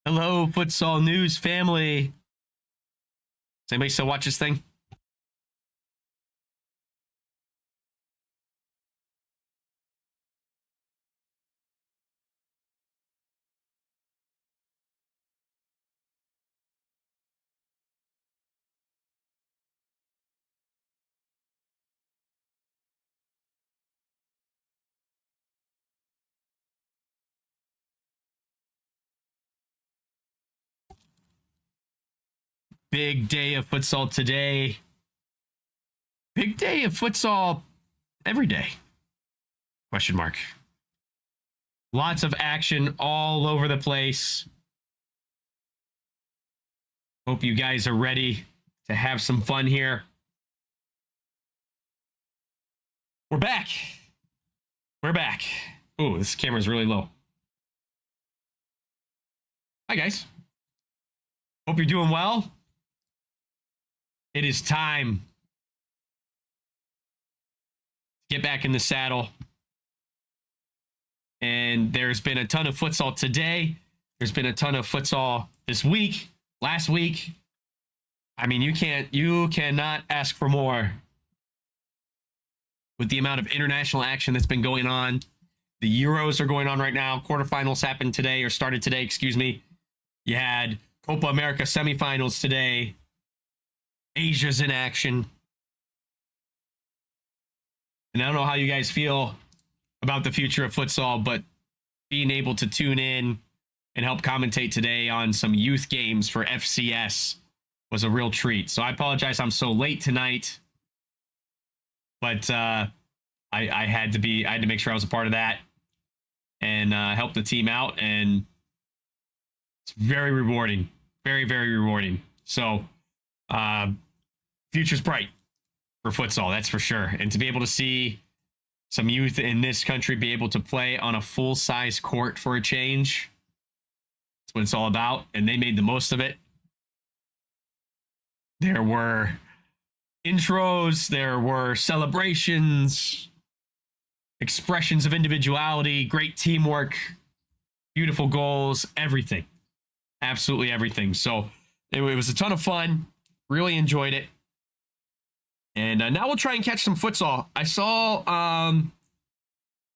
Hello, Futsal News family. Does anybody still watch this thing? Big day of futsal today. Big day of futsal every day. Question mark. Lots of action all over the place. Hope you guys are ready to have some fun here. We're back. We're back. Oh, this camera's really low. Hi, guys. Hope you're doing well. It is time to get back in the saddle. And there's been a ton of futsal today. There's been a ton of futsal this week, last week. I mean, you cannot ask for more with the amount of international action that's been going on. The Euros are going on right now. Quarterfinals happened today, or started today, excuse me. You had Copa America semifinals today. Asia's in action. And I don't know how you guys feel about the future of futsal, but being able to tune in and help commentate today on some youth games for FCS was a real treat. So I apologize I'm so late tonight, but I had to make sure I was a part of that and help the team out, and it's very rewarding, very, very rewarding. So future's bright for futsal, that's for sure. And to be able to see some youth in this country be able to play on a full-size court for a change, that's what it's all about, and they made the most of it. There were intros, there were celebrations, expressions of individuality, great teamwork, beautiful goals, everything. Absolutely everything. So it was a ton of fun. Really enjoyed it. And now we'll try and catch some futsal. I saw,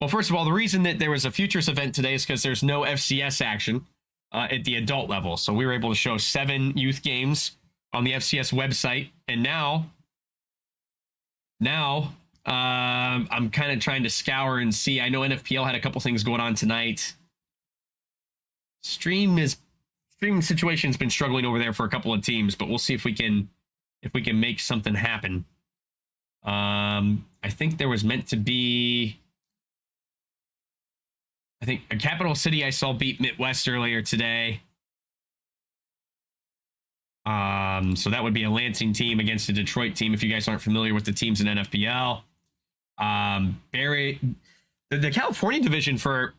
well, first of all, the reason that there was a futures event today is because there's no FCS action at the adult level. So we were able to show 7 youth games on the FCS website. And now I'm kind of trying to scour and see. I know NFPL had a couple things going on tonight. Streaming situation's been struggling over there for a couple of teams, but we'll see if we can make something happen. I think there was meant to be, I think a Capital City I saw beat Midwest earlier today. So that would be a Lansing team against a Detroit team, if you guys aren't familiar with the teams in NFPL. The California division for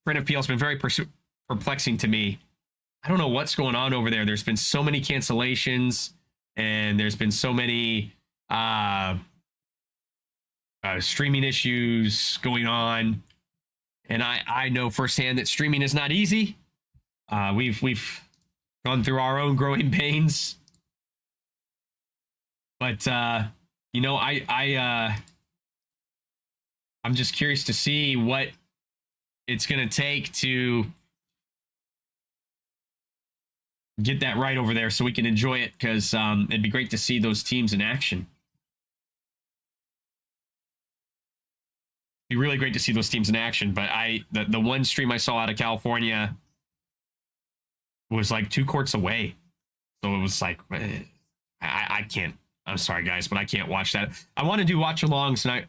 NFPL has been very perplexing to me. I don't know what's going on over there. There's been so many cancellations, and there's been so many streaming issues going on. And I know firsthand that streaming is not easy. We've gone through our own growing pains. But you know, I'm just curious to see what it's going to take to get that right over there so we can enjoy it, because it'd be great to see those teams in action. It'd be really great to see those teams in action, but the one stream I saw out of California was like 2 courts away. So it was like, I can't, I'm sorry guys, but I can't watch that. I want to do watch alongs, and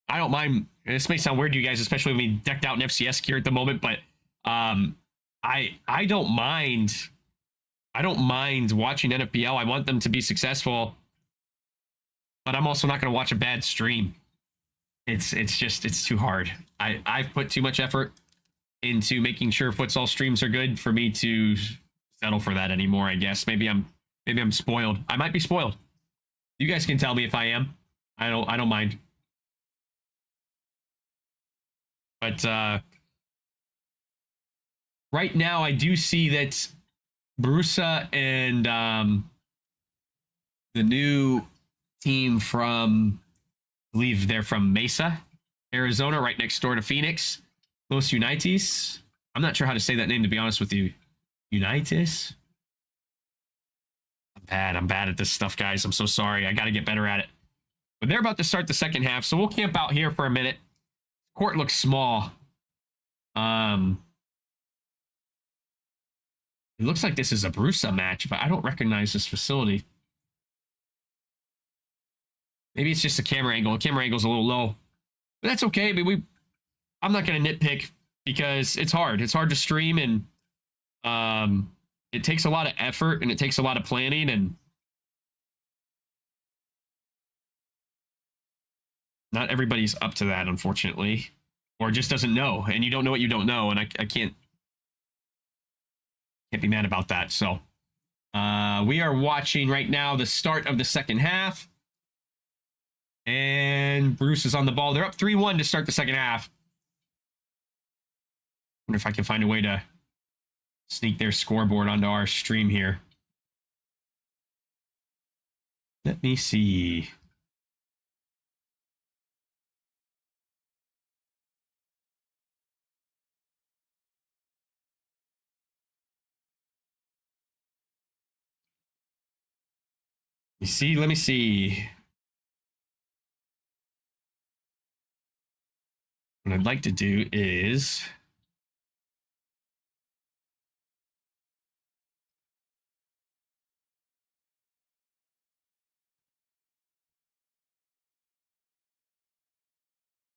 I don't mind. This may sound weird to you guys, especially when we decked out in FCS gear at the moment, but I don't mind. I don't mind watching NFPL. I want them to be successful, but I'm also not going to watch a bad stream. It's too hard. I've put too much effort into making sure futsal streams are good for me to settle for that anymore, I guess. Maybe I'm spoiled. I might be spoiled. You guys can tell me if I am. I don't mind. But right now I do see that Brusa and the new team from, I believe they're from Mesa, Arizona, right next door to Phoenix, Los Unites. I'm not sure how to say that name, to be honest with you. Unitas? I'm bad. I'm bad at this stuff, guys. I'm so sorry. I got to get better at it. But they're about to start the second half, so we'll camp out here for a minute. Court looks small. It looks like this is a Brusa match, but I don't recognize this facility. Maybe it's just a camera angle. The camera angle's a little low. But that's okay. I mean, I'm not going to nitpick because it's hard. It's hard to stream, and it takes a lot of effort, and it takes a lot of planning, and not everybody's up to that, unfortunately, or just doesn't know, and you don't know what you don't know, and I can't be mad about that. So we are watching right now the start of the second half, and Bruce is on the ball. They're up 3-1 to start the second half. Wonder if I can find a way to sneak their scoreboard onto our stream here. Let me see. Let me see. What I'd like to do is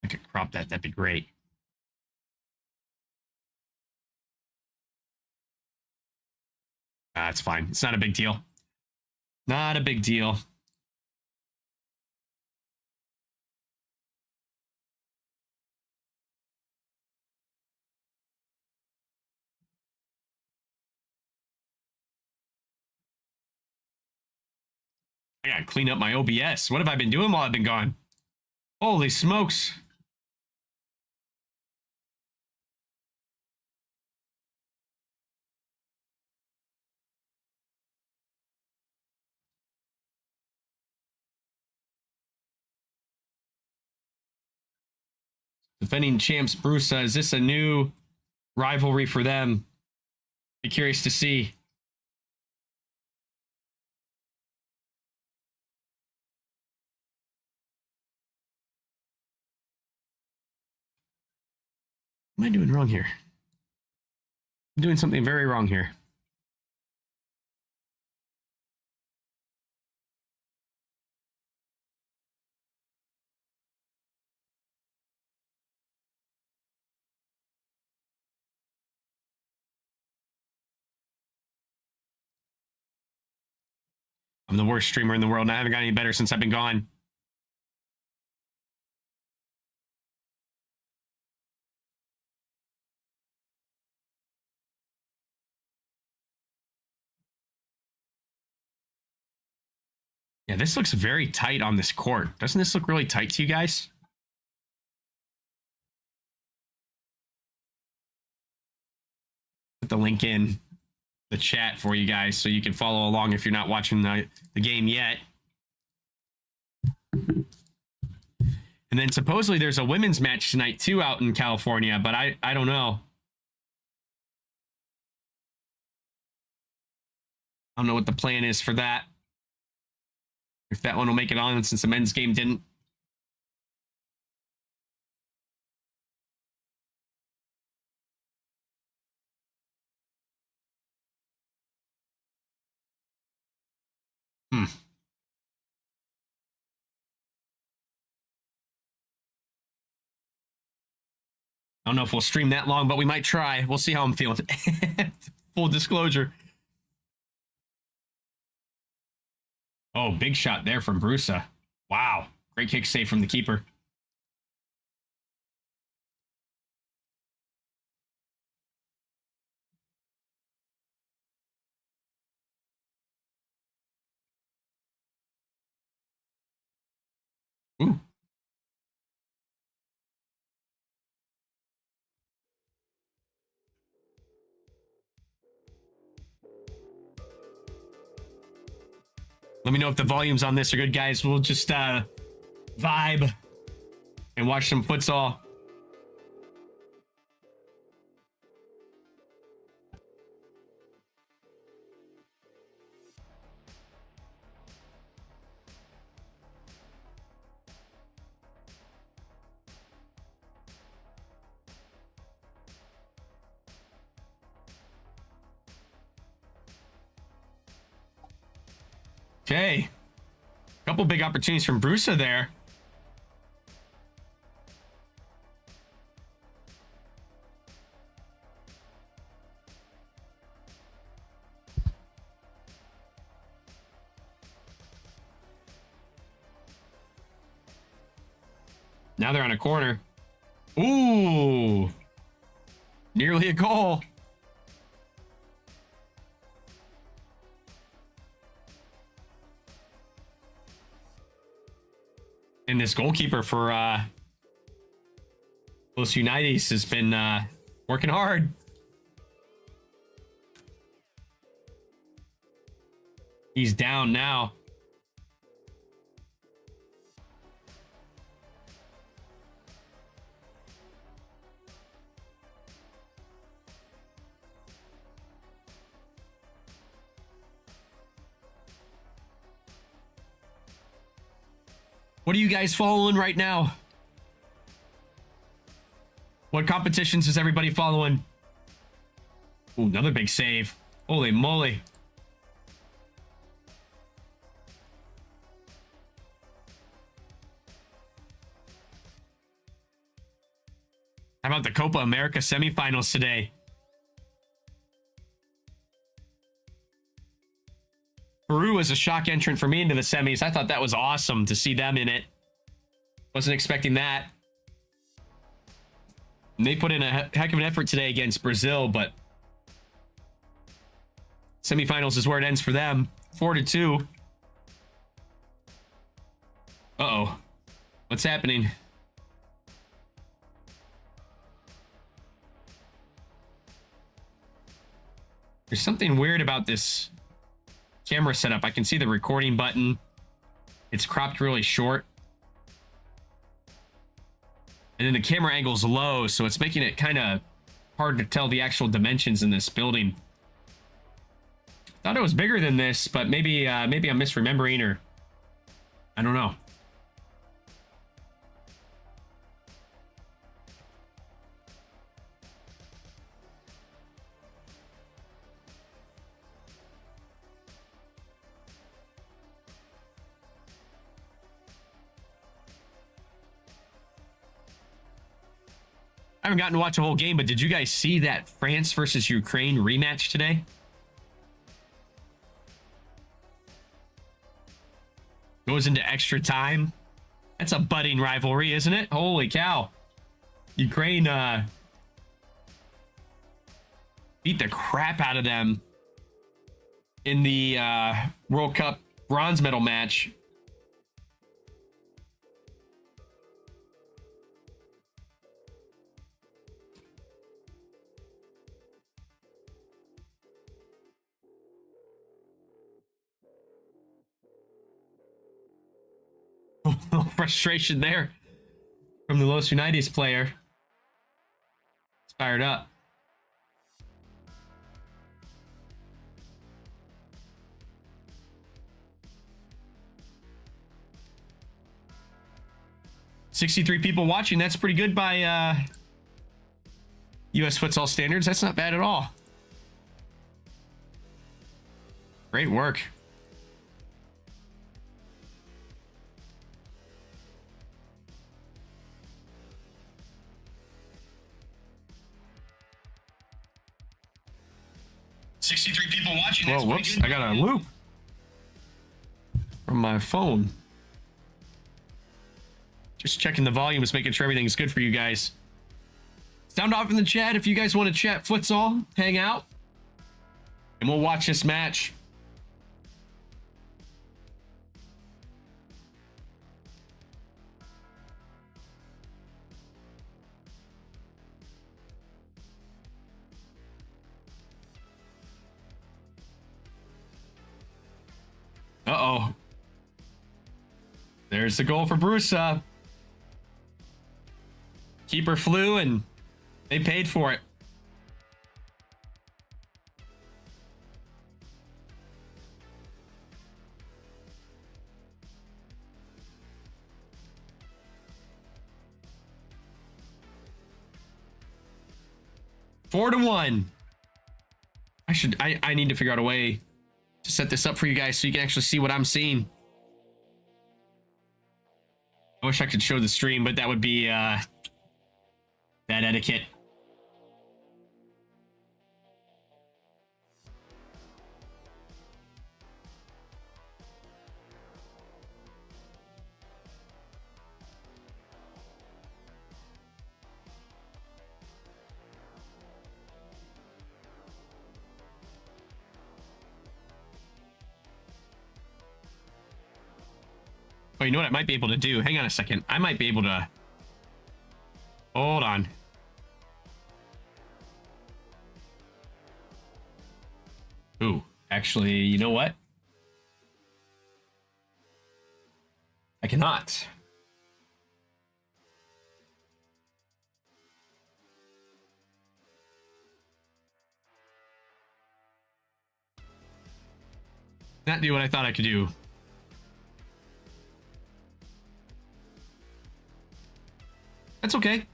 I could crop that. That'd be great. It's fine. It's not a big deal. Not a big deal. I gotta clean up my OBS. What have I been doing while I've been gone? Holy smokes. Defending champs Brusa, is this a new rivalry for them? Be curious to see. What am I doing wrong here? I'm doing something very wrong here. I'm the worst streamer in the world, and I haven't got any better since I've been gone. Yeah, this looks very tight on this court. Doesn't this look really tight to you guys? Put the link in the chat for you guys so you can follow along if you're not watching the game yet. And then supposedly there's a women's match tonight too out in California, but I don't know. I don't know what the plan is for that. If that one will make it on since the men's game didn't. I don't know if we'll stream that long, but we might try. We'll see how I'm feeling. Full disclosure. Oh, big shot there from Brusa. Wow. Great kick save from the keeper. Ooh. Let me know if the volumes on this are good, guys. We'll just vibe and watch some futsal. Okay. Couple big opportunities from Brusa there. Now they're on a corner. Ooh. Nearly a goal. And this goalkeeper for Los Unites has been working hard. He's down now. What are you guys following right now? What competitions is everybody following? Ooh, another big save. Holy moly. How about the Copa America semifinals today? Peru was a shock entrant for me into the semis. I thought that was awesome to see them in it. Wasn't expecting that. And they put in a heck of an effort today against Brazil, but semifinals is where it ends for them. 4-2. Uh-oh. What's happening? There's something weird about this camera setup. I can see the recording button. It's cropped really short. And then the camera angle's low, so it's making it kind of hard to tell the actual dimensions in this building. Thought it was bigger than this, but maybe I'm misremembering, or I don't know. I haven't gotten to watch a whole game, but did you guys see that France versus Ukraine rematch today? Goes into extra time. That's a budding rivalry, isn't it? Holy cow. Ukraine beat the crap out of them in the World Cup bronze medal match. Frustration there from the Los Unites player. It's fired up. $63 people watching. That's pretty good by US futsal standards. That's not bad at all. Great work. $63 people watching. Whoa, whoops. I got a loop from my phone. Just checking the volumes, making sure everything's good for you guys. Sound off in the chat if you guys want to chat futsal, hang out, and we'll watch this match. Uh-oh. There's the goal for Brusa. Keeper flew and they paid for it. Four to one. I need to figure out a way to set this up for you guys so you can actually see what I'm seeing. I wish I could show the stream, but that would be bad etiquette. Oh, you know what I might be able to do? Hang on a second. I might be able to... Hold on. Ooh, actually, you know what? I cannot. Not do what I thought I could do. That's okay.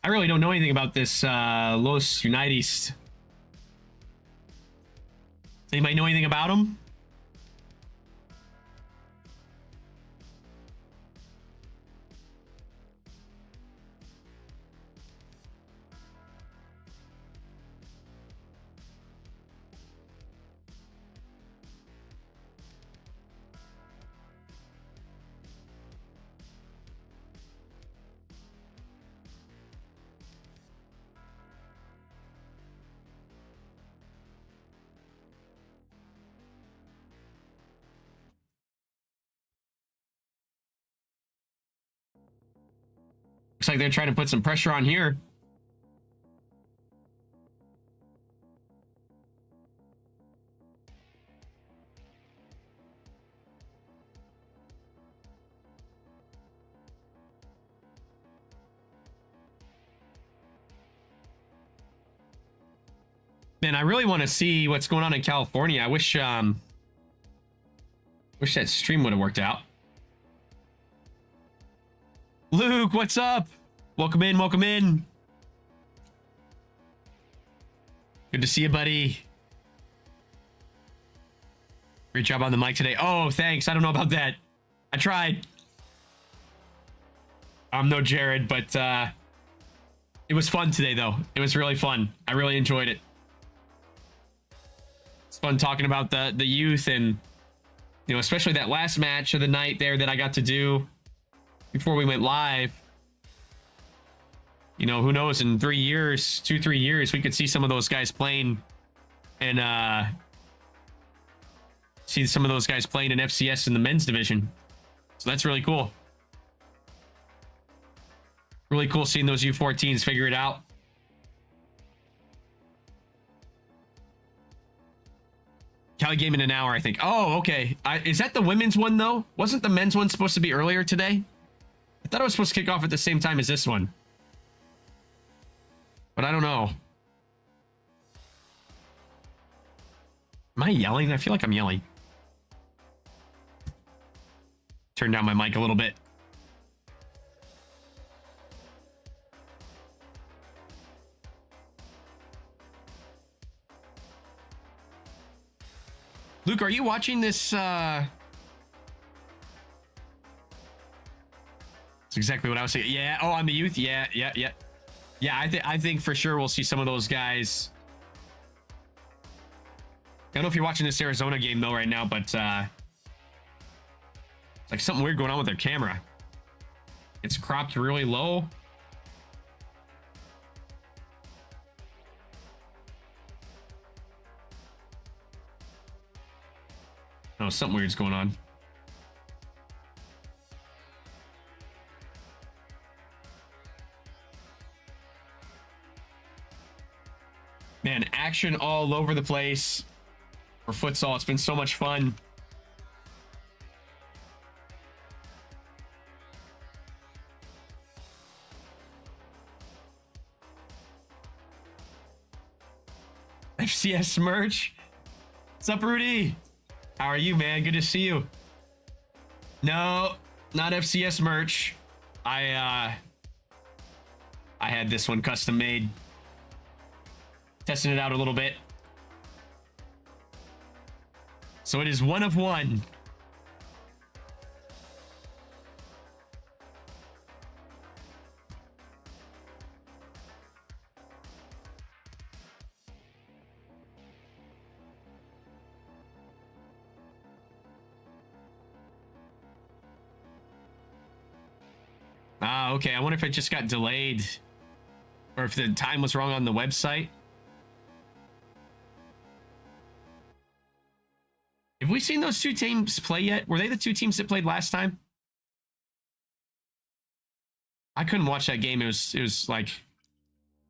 I really don't know anything about this Los Unites. Does anybody know anything about them? Looks like they're trying to put some pressure on here. Man, I really want to see what's going on in California. I wish that stream would have worked out. Luke, what's up? Welcome in, welcome in. Good to see you, buddy. Great job on the mic today. Oh, thanks. I don't know about that. I tried. I'm no Jared, but it was fun today, though. It was really fun. I really enjoyed it. It's fun talking about the youth and, you know, especially that last match of the night there that I got to do before we went live. You know, who knows, in 3 years, 2-3 years, we could see some of those guys playing and see some of those guys playing in FCS in the men's division. So that's really cool. Really cool seeing those U14s figure it out. Cali game in an hour, I think. Oh, okay. Is that the women's one, though? Wasn't the men's one supposed to be earlier today? I thought it was supposed to kick off at the same time as this one. But I don't know. Am I yelling? I feel like I'm yelling. Turn down my mic a little bit. Luke, are you watching this? That's exactly what I was saying. Yeah. Oh, on the youth. Yeah. I think for sure we'll see some of those guys. I don't know if you're watching this Arizona game though right now, but it's like something weird going on with their camera. It's cropped really low. Oh, something weird's going on. Man, action all over the place for futsal. It's been so much fun. FCS merch. What's up, Rudy? How are you, man? Good to see you. No, not FCS merch. I had this one custom made. Testing it out a little bit. So it is one of one. Ah, okay. I wonder if it just got delayed or if the time was wrong on the website. Have we seen those two teams play yet? Were they the two teams that played last time? I couldn't watch that game. It was like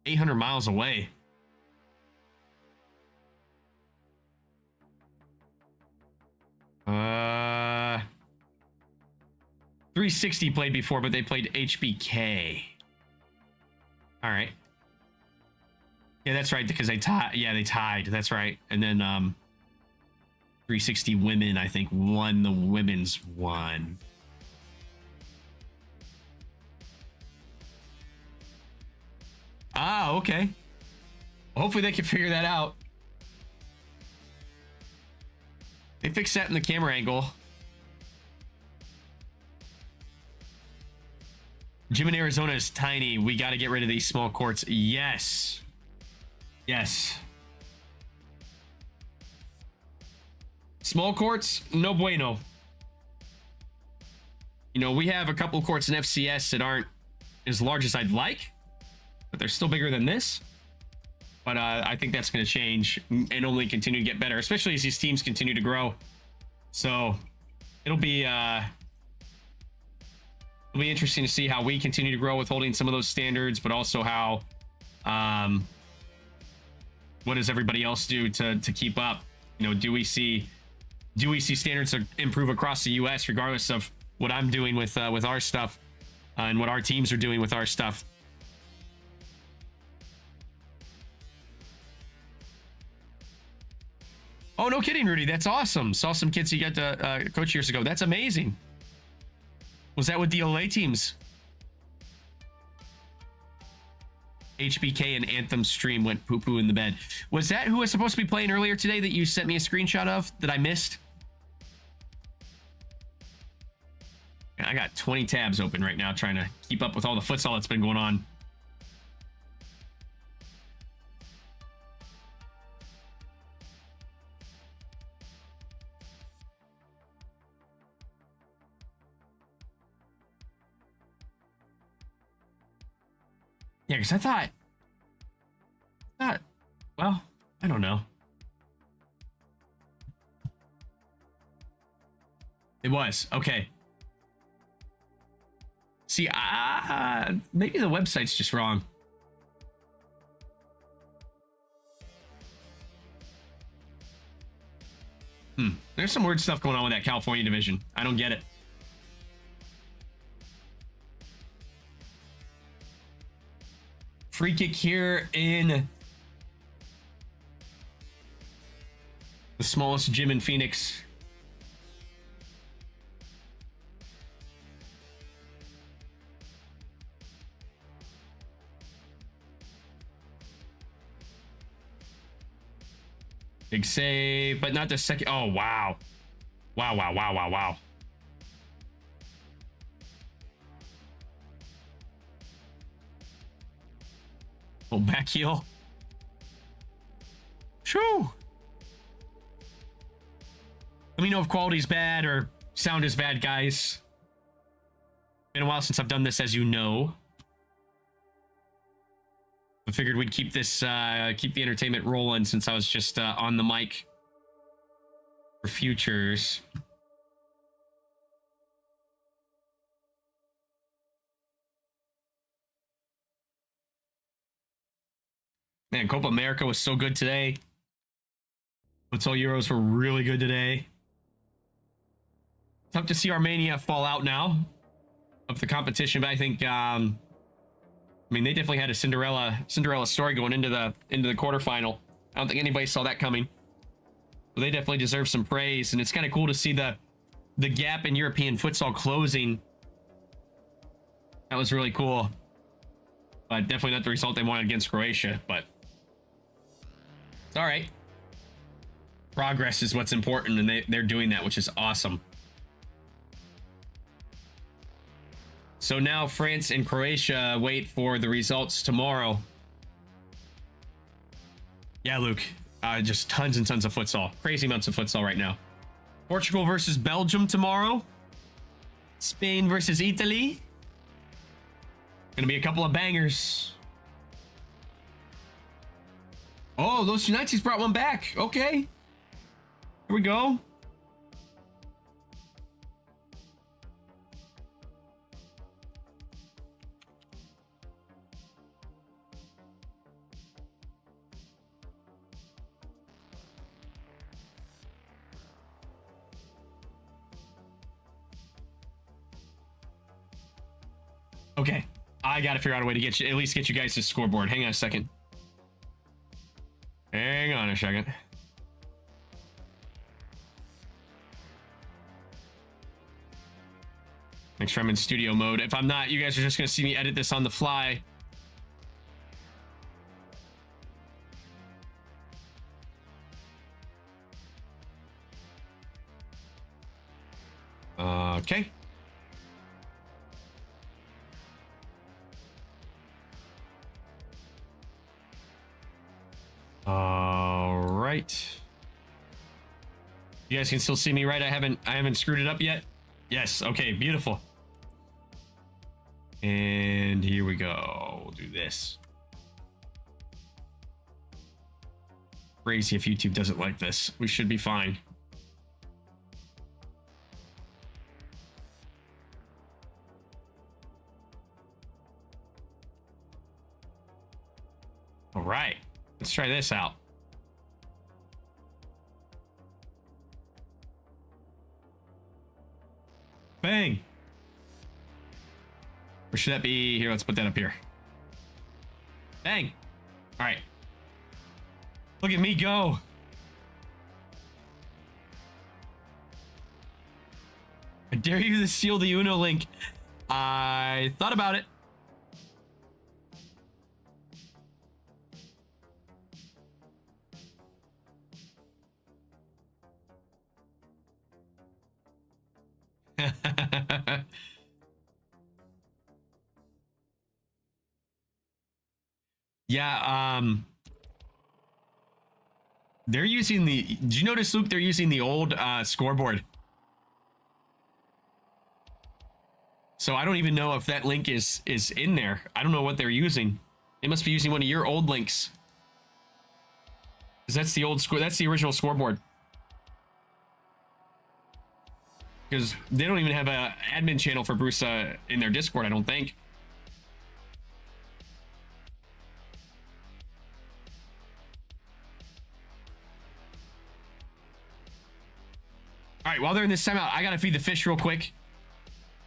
800 miles away. Uh, 360 played before, but they played HBK. All right. Yeah, that's right, because they tied. Yeah, they tied. That's right. And then 360 women, I think, won the women's one. Ah, okay. Hopefully they can figure that out. They fixed that in the camera angle. Gym in Arizona is tiny. We got to get rid of these small courts. Yes. Yes. Small courts, no bueno. You know, we have a couple of courts in FCS that aren't as large as I'd like, but they're still bigger than this. But I think that's going to change and only continue to get better, especially as these teams continue to grow. So it'll be interesting to see how we continue to grow with holding some of those standards, but also how what does everybody else do to keep up? You know, do we see standards improve across the U.S. regardless of what I'm doing with our stuff and what our teams are doing with our stuff? Oh, no kidding, Rudy. That's awesome. Saw some kids you got to coach years ago. That's amazing. Was that with the LA teams? HBK and Anthem stream went poo-poo in the bed. Was that who was supposed to be playing earlier today that you sent me a screenshot of that I missed? I got 20 tabs open right now trying to keep up with all the futsal that's been going on. Yeah, because I thought, well, I don't know. It was. Okay. See, maybe the website's just wrong. There's some weird stuff going on with that California division. I don't get it. Free kick here in the smallest gym in Phoenix. Big save, but not the second. Oh, wow. Wow, wow, wow, wow, wow. Oh, back heel. Shoo. Let me know if quality's bad or sound is bad, guys. Been a while since I've done this, as you know. I figured we'd keep this, keep the entertainment rolling since I was just on the mic for futures. Man, Copa America was so good today. Futsal Euros were really good today. Tough to see Armenia fall out now of the competition, but I think I mean, they definitely had a Cinderella story going into the quarterfinal. I don't think anybody saw that coming. But they definitely deserve some praise, and it's kind of cool to see the gap in European futsal closing. That was really cool. But definitely not the result they wanted against Croatia, but it's all right. Progress is what's important, and they're doing that, which is awesome. So now France and Croatia wait for the results tomorrow. Yeah, Luke. Just tons and tons of futsal. Crazy amounts of futsal right now. Portugal versus Belgium tomorrow. Spain versus Italy. Gonna be a couple of bangers. Oh, those Unites brought one back. Okay. Here we go. Okay, I gotta figure out a way to get you, at least get you guys to scoreboard. Hang on a second. Hang on a second. Make sure I'm in studio mode. If I'm not, you guys are just gonna see me edit this on the fly. Okay. All right. You guys can still see me, right? I haven't screwed it up yet. Yes. Okay. Beautiful. And here we go. We'll do this. Crazy if YouTube doesn't like this. We should be fine. All right. Let's try this out. Bang. Or should that be here? Let's put that up here. Bang. All right. Look at me go. I dare you to steal the Uno link. I thought about it. Yeah, they're using the, did you notice, Luke, they're using the old scoreboard? So I don't even know if that link is in there. I don't know what they're using. They must be using one of your old links. Because that's the old score, that's the original scoreboard. Because they don't even have a admin channel for Bruce in their Discord, I don't think. All right, while they're in this timeout, I gotta feed the fish real quick.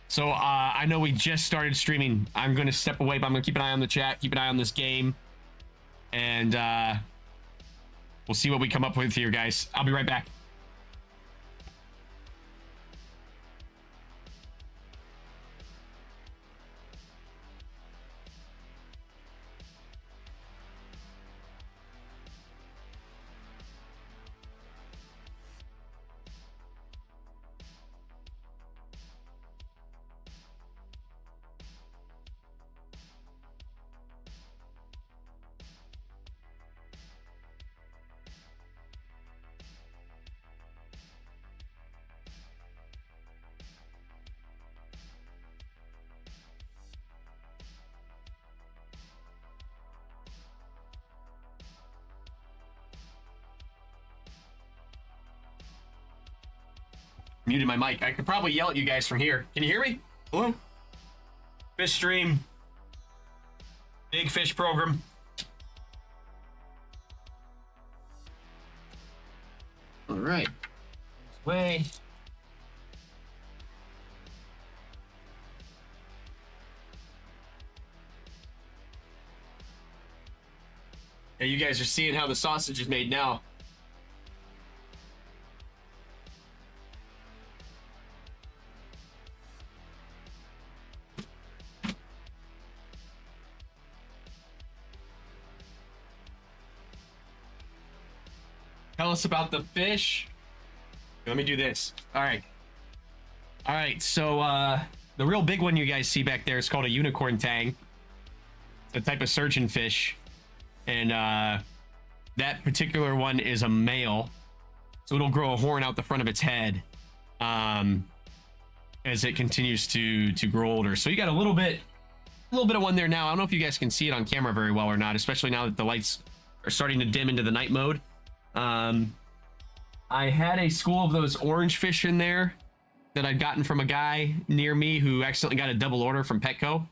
So I know we just started streaming. I'm gonna step away, but I'm gonna keep an eye on the chat, keep an eye on this game, and we'll see what we come up with here, guys. I'll be right back. Muted my mic. I could probably yell at you guys from here. Can you hear me? Hello? Fish stream. Big fish program. All right. Way. Yeah, you guys are seeing how the sausage is made now. Tell us about the fish. Let me do this. All right. All right. So the real big one you guys see back there is called a unicorn tang. It's a type of surgeon fish. And that particular one is a male. So it'll grow a horn out the front of its head as it continues to grow older. So you got a little bit of one there now. I don't know if you guys can see it on camera very well or not, especially now that the lights are starting to dim into the night mode. I had a school of those orange fish in there that I'd gotten from a guy near me who accidentally got a double order from Petco.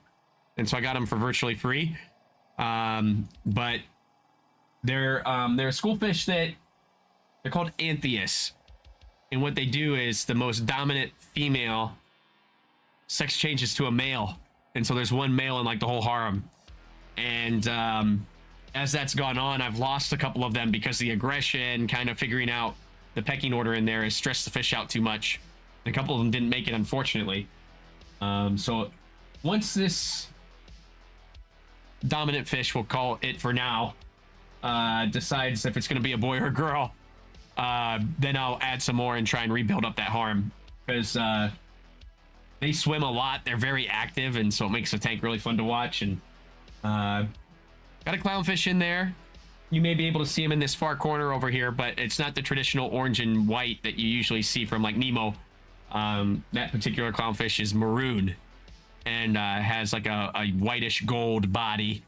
And so I got them for virtually free. But they're a school fish that they're called enthusiasts. And what they do is the most dominant female sex changes to a male. And so there's one male in like the whole harem. And, as that's gone on, I've lost a couple of them because the aggression, kind of figuring out the pecking order in there, has stressed the fish out too much. And a couple of them didn't make it, unfortunately. So once this dominant fish, we'll call it for now, decides if it's going to be a boy or a girl, then I'll add some more and try and rebuild up that harem. Because they swim a lot. They're very active, and so it makes the tank really fun to watch. And got a clownfish in there. You may be able to see him in this far corner over here, but it's not the traditional orange and white that you usually see from like Nemo. That particular clownfish is maroon and has like a whitish gold body.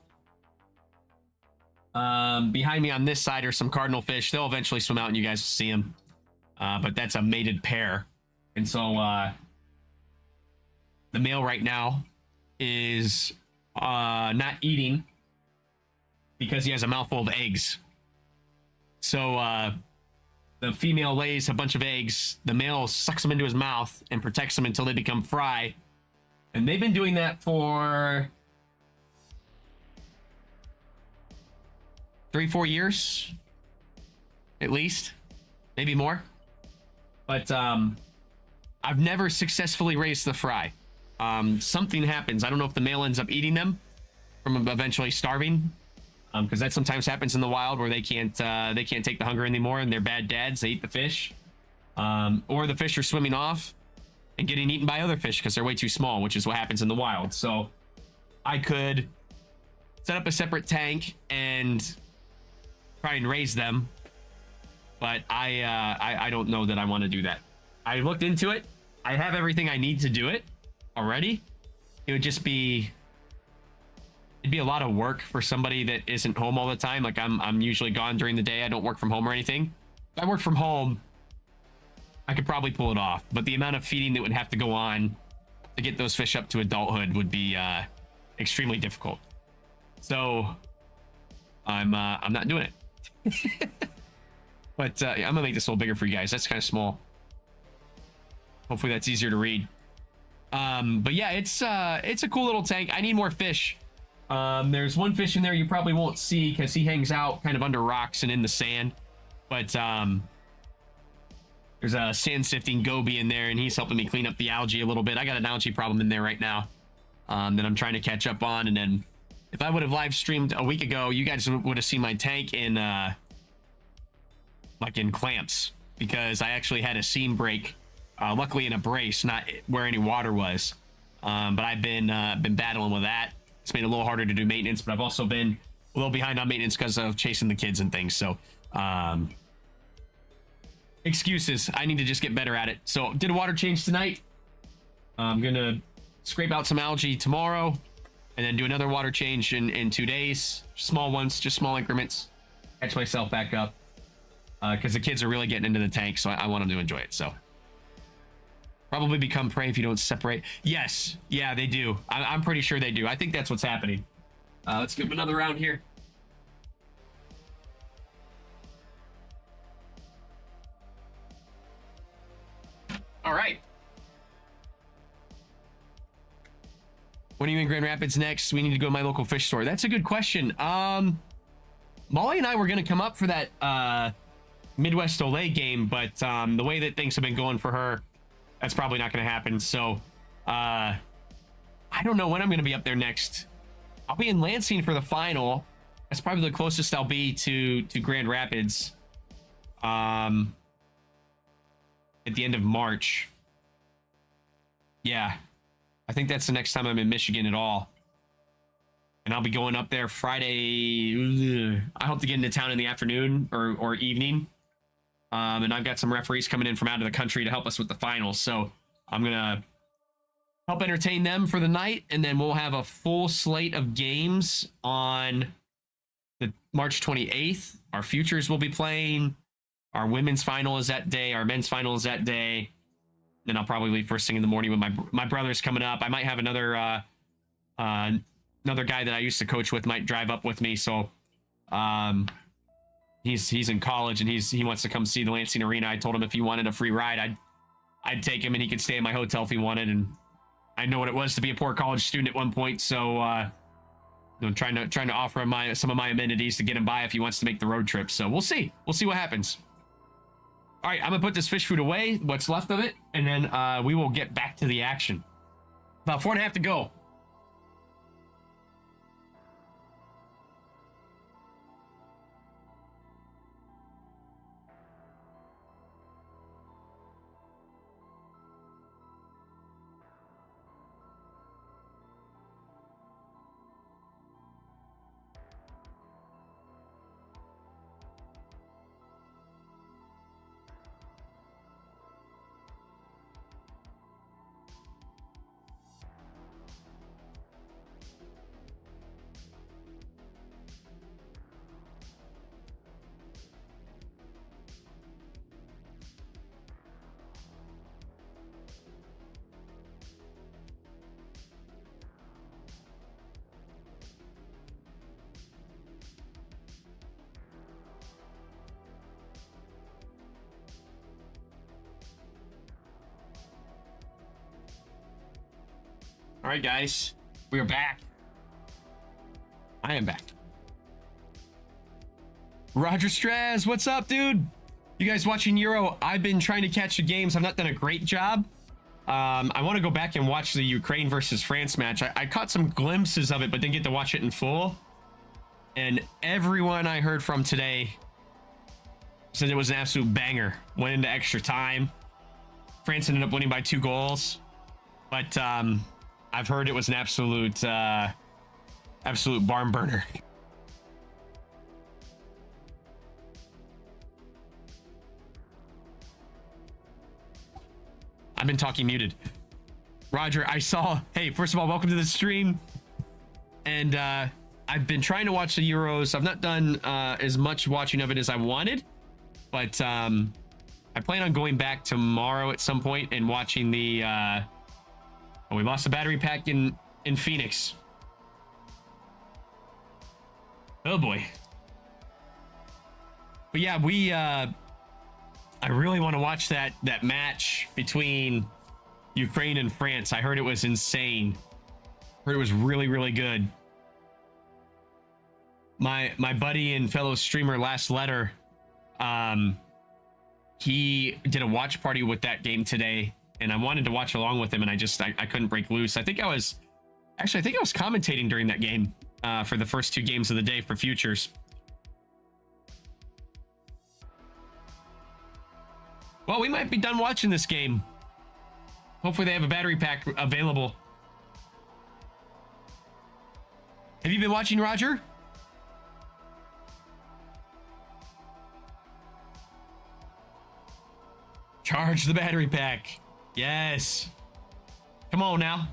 Behind me on this side are some cardinal fish. They'll eventually swim out and you guys will see them. But that's a mated pair. And so the male right now is not eating because he has a mouthful of eggs. So the female lays a bunch of eggs. The male sucks them into his mouth and protects them until they become fry. And they've been doing that for 3-4 years, at least, maybe more. But I've never successfully raised the fry. Something happens. I don't know if the male ends up eating them from eventually starving. Because that sometimes happens in the wild where they can't take the hunger anymore and they're bad dads. They eat the fish, or the fish are swimming off and getting eaten by other fish because they're way too small, which is what happens in the wild. So I could set up a separate tank and try and raise them, but I don't know that I want to do that. I looked into it. I have everything I need to do it already. It would just be. It'd be a lot of work for somebody that isn't home all the time. Like I'm usually gone during the day. I don't work from home or anything. If I work from home, I could probably pull it off. But the amount of feeding that would have to go on to get those fish up to adulthood would be extremely difficult. So I'm not doing it. But I'm gonna make this a little bigger for you guys. That's kind of small. Hopefully that's easier to read. But yeah, it's a cool little tank. I need more fish. There's one fish in there you probably won't see because he hangs out kind of under rocks and in the sand. But there's a sand sifting goby in there, and he's helping me clean up the algae a little bit. I got an algae problem in there right now that I'm trying to catch up on. And then if I would have live streamed a week ago, you guys would have seen my tank in like in clamps, because I actually had a seam break, luckily in a brace, not where any water was. But I've been battling with that. It's made it a little harder to do maintenance, but I've also been a little behind on maintenance because of chasing the kids and things. So excuses. I need to just get better at it. So did a water change tonight. I'm gonna scrape out some algae tomorrow and then do another water change in 2 days. Small ones, just small increments. Catch myself back up because the kids are really getting into the tank, so I want them to enjoy it. So Probably become prey if you don't separate. Yes. Yeah, they do. I'm pretty sure they do. I think that's what's happening. Let's give them another round here. All right. When are you in Grand Rapids next? We need to go to my local fish store. That's a good question. Molly and I were going to come up for that Midwest Olay game, but the way that things have been going for her, that's probably not going to happen. So I don't know when I'm going to be up there next. I'll be in Lansing for the final. That's probably the closest I'll be to Grand Rapids at the end of March. Yeah, I think that's the next time I'm in Michigan at all. And I'll be going up there Friday. I hope to get into town in the afternoon or evening. And I've got some referees coming in from out of the country to help us with the finals. So I'm going to help entertain them for the night. And then we'll have a full slate of games on the March 28th. Our futures will be playing. Our women's final is that day. Our men's final is that day. Then I'll probably leave first thing in the morning with my brother's coming up. I might have another guy that I used to coach with might drive up with me. So he's in college and he wants to come see the Lansing Arena. I told him if he wanted a free ride, I'd take him and he could stay in my hotel if he wanted. And I know what it was to be a poor college student at one point. So I'm trying to offer him some of my amenities to get him by if he wants to make the road trip. So we'll see what happens. All right, I'm gonna put this fish food away, what's left of it, and then we will get back to the action. About 4.5 to go. All right, guys, we are back. I am back. Roger Straz, what's up, dude? You guys watching Euro? I've been trying to catch the games. I've not done a great job. I want to go back and watch the Ukraine versus France match. I caught some glimpses of it, but didn't get to watch it in full. And everyone I heard from today said it was an absolute banger. Went into extra time. France ended up winning by 2 goals. But I've heard it was an absolute barn burner. I've been talking muted. Roger, I saw, hey, first of all, welcome to the stream. And I've been trying to watch the Euros. I've not done as much watching of it as I wanted, but I plan on going back tomorrow at some point and watching the we lost the battery pack in Phoenix. Oh boy. But yeah, I really want to watch that match between Ukraine and France. I heard it was insane. Heard it was really, really good. My buddy and fellow streamer Last Letter, he did a watch party with that game today, and I wanted to watch along with him, and I couldn't break loose. I think I was commentating during that game for the first 2 games of the day for futures. Well, we might be done watching this game. Hopefully they have a battery pack available. Have you been watching, Roger? Charge the battery pack. Yes. Come on now.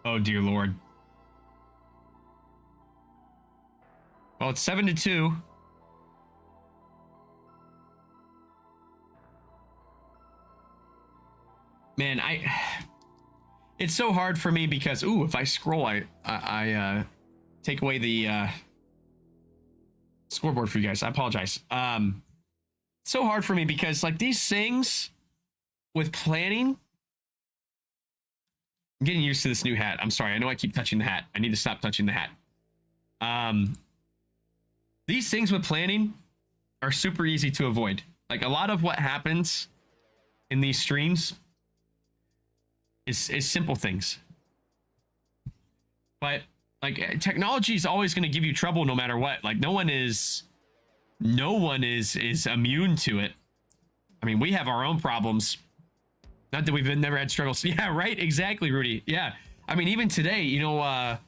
Oh, dear Lord. Well, it's 7-2. man, it's so hard for me because if I scroll, I take away the scoreboard for you guys. I apologize. So hard for me because like these things with planning. I'm getting used to this new hat. I'm sorry. I know I keep touching the hat. I need to stop touching the hat. These things with planning are super easy to avoid. Like a lot of what happens in these streams is simple things. But like technology is always going to give you trouble no matter what. Like no one is immune to it. I mean, we have our own problems. Not that we've never had struggles. Yeah, right. Exactly, Rudy. Yeah. I mean, even today, you know,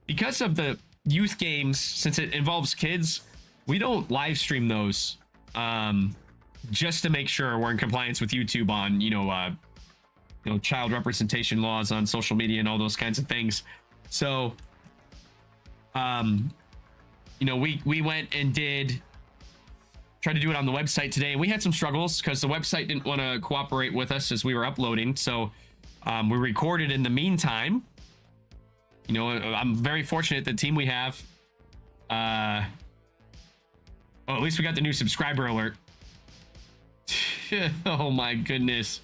because of the youth games, since it involves kids, we don't live stream those just to make sure we're in compliance with YouTube on, you know, child representation laws on social media and all those kinds of things. So, you know, we went and tried to do it on the website today, and we had some struggles because the website didn't want to cooperate with us as we were uploading. So we recorded in the meantime. You know, I'm very fortunate the team we have. Well, at least we got the new subscriber alert. Oh my goodness.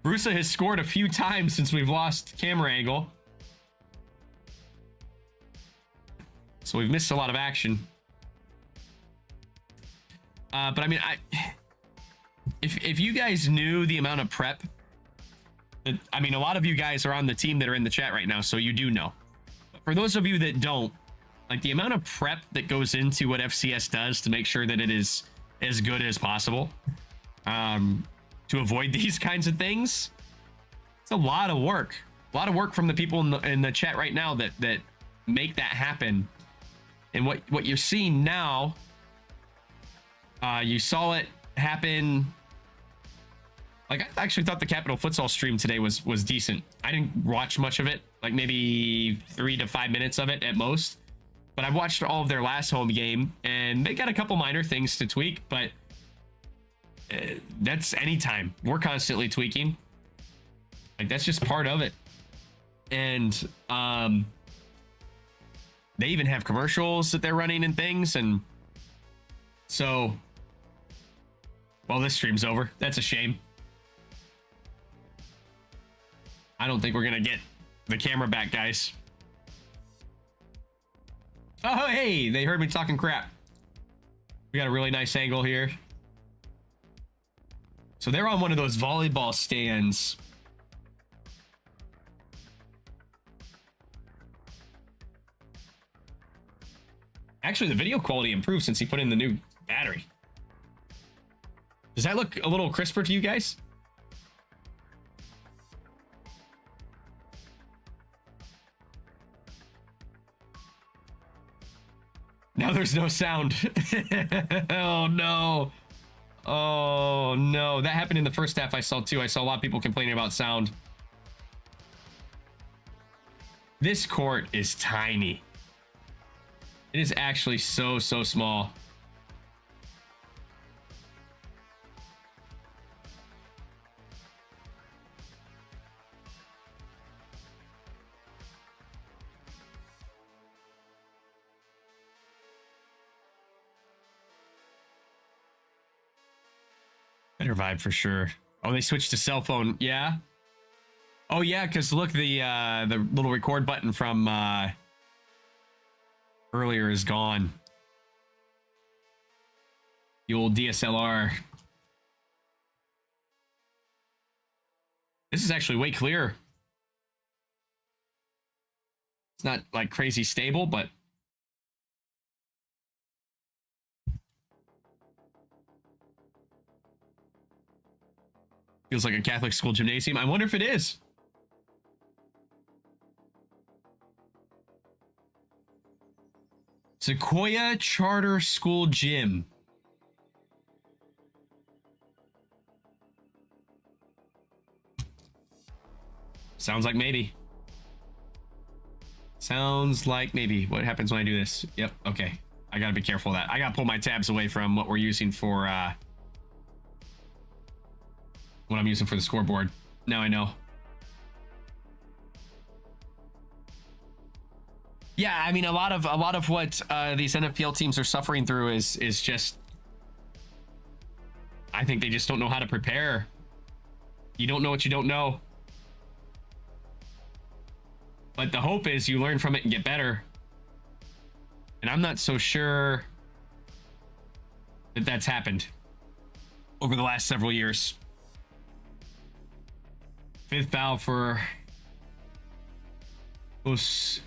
Brusa has scored a few times since we've lost camera angle. So we've missed a lot of action. But I mean, if you guys knew the amount of prep, I mean, a lot of you guys are on the team that are in the chat right now, so you do know. But for those of you that don't, like the amount of prep that goes into what FCS does to make sure that it is as good as possible, to avoid these kinds of things, it's a lot of work. A lot of work from the people in the chat right now that make that happen. And what you're seeing now, you saw it happen. Like I actually thought the Capital Futsal stream today was decent. I didn't watch much of it, like maybe 3 to 5 minutes of it at most. But I watched all of their last home game, and they got a couple minor things to tweak, but that's anytime. We're constantly tweaking. Like that's just part of it. And they even have commercials that they're running and things. And so, well, this stream's over. That's a shame. I don't think we're going to get the camera back, guys. Oh, hey, they heard me talking crap. We got a really nice angle here. So they're on one of those volleyball stands. Actually, the video quality improved since he put in the new battery. Does that look a little crisper to you guys? Now there's no sound. Oh no. Oh no. That happened in the first half I saw too. I saw a lot of people complaining about sound. This court is tiny. It is actually so small. Better vibe for sure. Oh, they switched to cell phone. Yeah. Oh yeah, because look, the little record button from earlier is gone. The old DSLR. This is actually way clearer. It's not like crazy stable, but feels like a Catholic school gymnasium. I wonder if it is. Sequoia Charter School Gym. Sounds like maybe. Sounds like maybe. What happens when I do this? Yep, okay. I gotta be careful of that. I gotta pull my tabs away from what we're using for what I'm using for the scoreboard. Now I know. Yeah, I mean, a lot of what these NFPL teams are suffering through is just, I think they just don't know how to prepare. You don't know what you don't know. But the hope is you learn from it and get better. And I'm not so sure that that's happened over the last several years. 5th foul for Os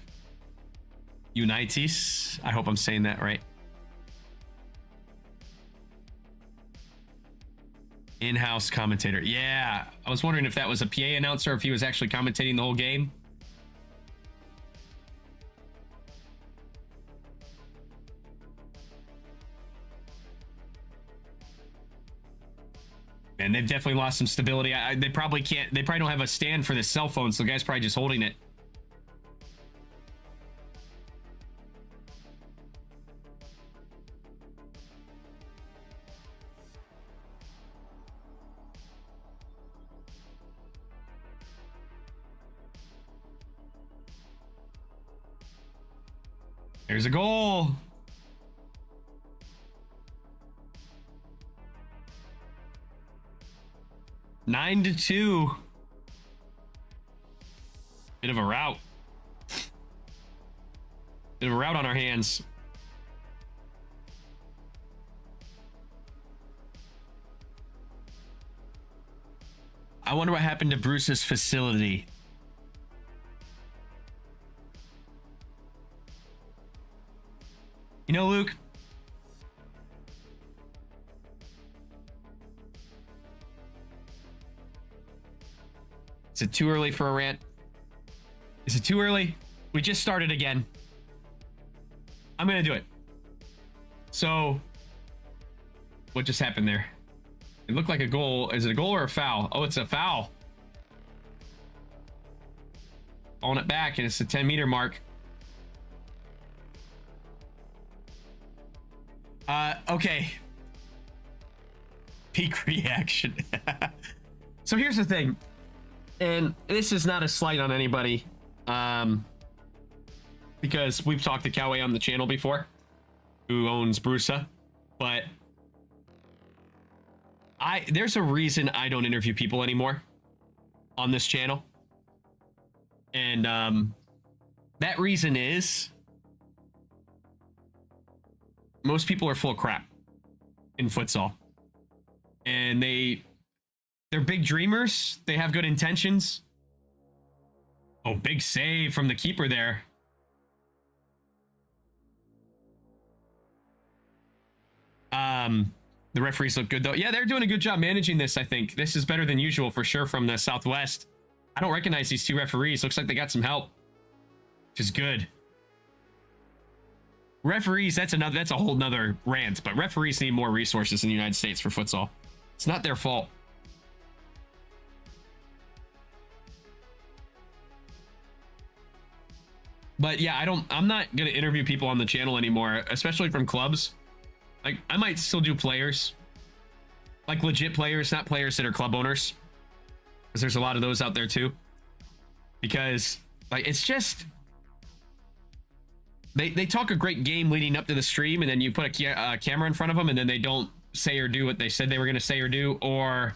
Unitis. I hope I'm saying that right. In-house commentator. Yeah, I was wondering if that was a PA announcer or if he was actually commentating the whole game. And they've definitely lost some stability. They probably can't. They probably don't have a stand for this cell phone, so the guy's probably just holding it. There's a goal. Nine to 2. Bit of a rout. Bit of a rout on our hands. I wonder what happened to Bruce's facility. You know, Luke, is it too early for a rant? Is it too early? We just started again. I'm gonna do it. So, what just happened there? It looked like a goal. Is it a goal or a foul? Oh, it's a foul. Calling it back, and it's the 10-meter mark. Okay. Peak reaction. So here's the thing, and this is not a slight on anybody, because we've talked to Coway on the channel before, who owns Brusa, but there's a reason I don't interview people anymore on this channel, and that reason is most people are full of crap in futsal, and they're big dreamers. They have good intentions. Oh, big save from the keeper there. The referees look good though. Yeah, they're doing a good job managing this. I think this is better than usual for sure from the Southwest. I don't recognize these two referees. Looks like they got some help, which is good. Referees, that's a whole nother rant, but referees need more resources in the United States for futsal. It's not their fault. But yeah, I'm not gonna interview people on the channel anymore, especially from clubs. Like, I might still do players, like legit players, not players that are club owners, because there's a lot of those out there too. Because like, it's just, they talk a great game leading up to the stream, and then you put a camera in front of them, and then they don't say or do what they said they were going to say or do, or,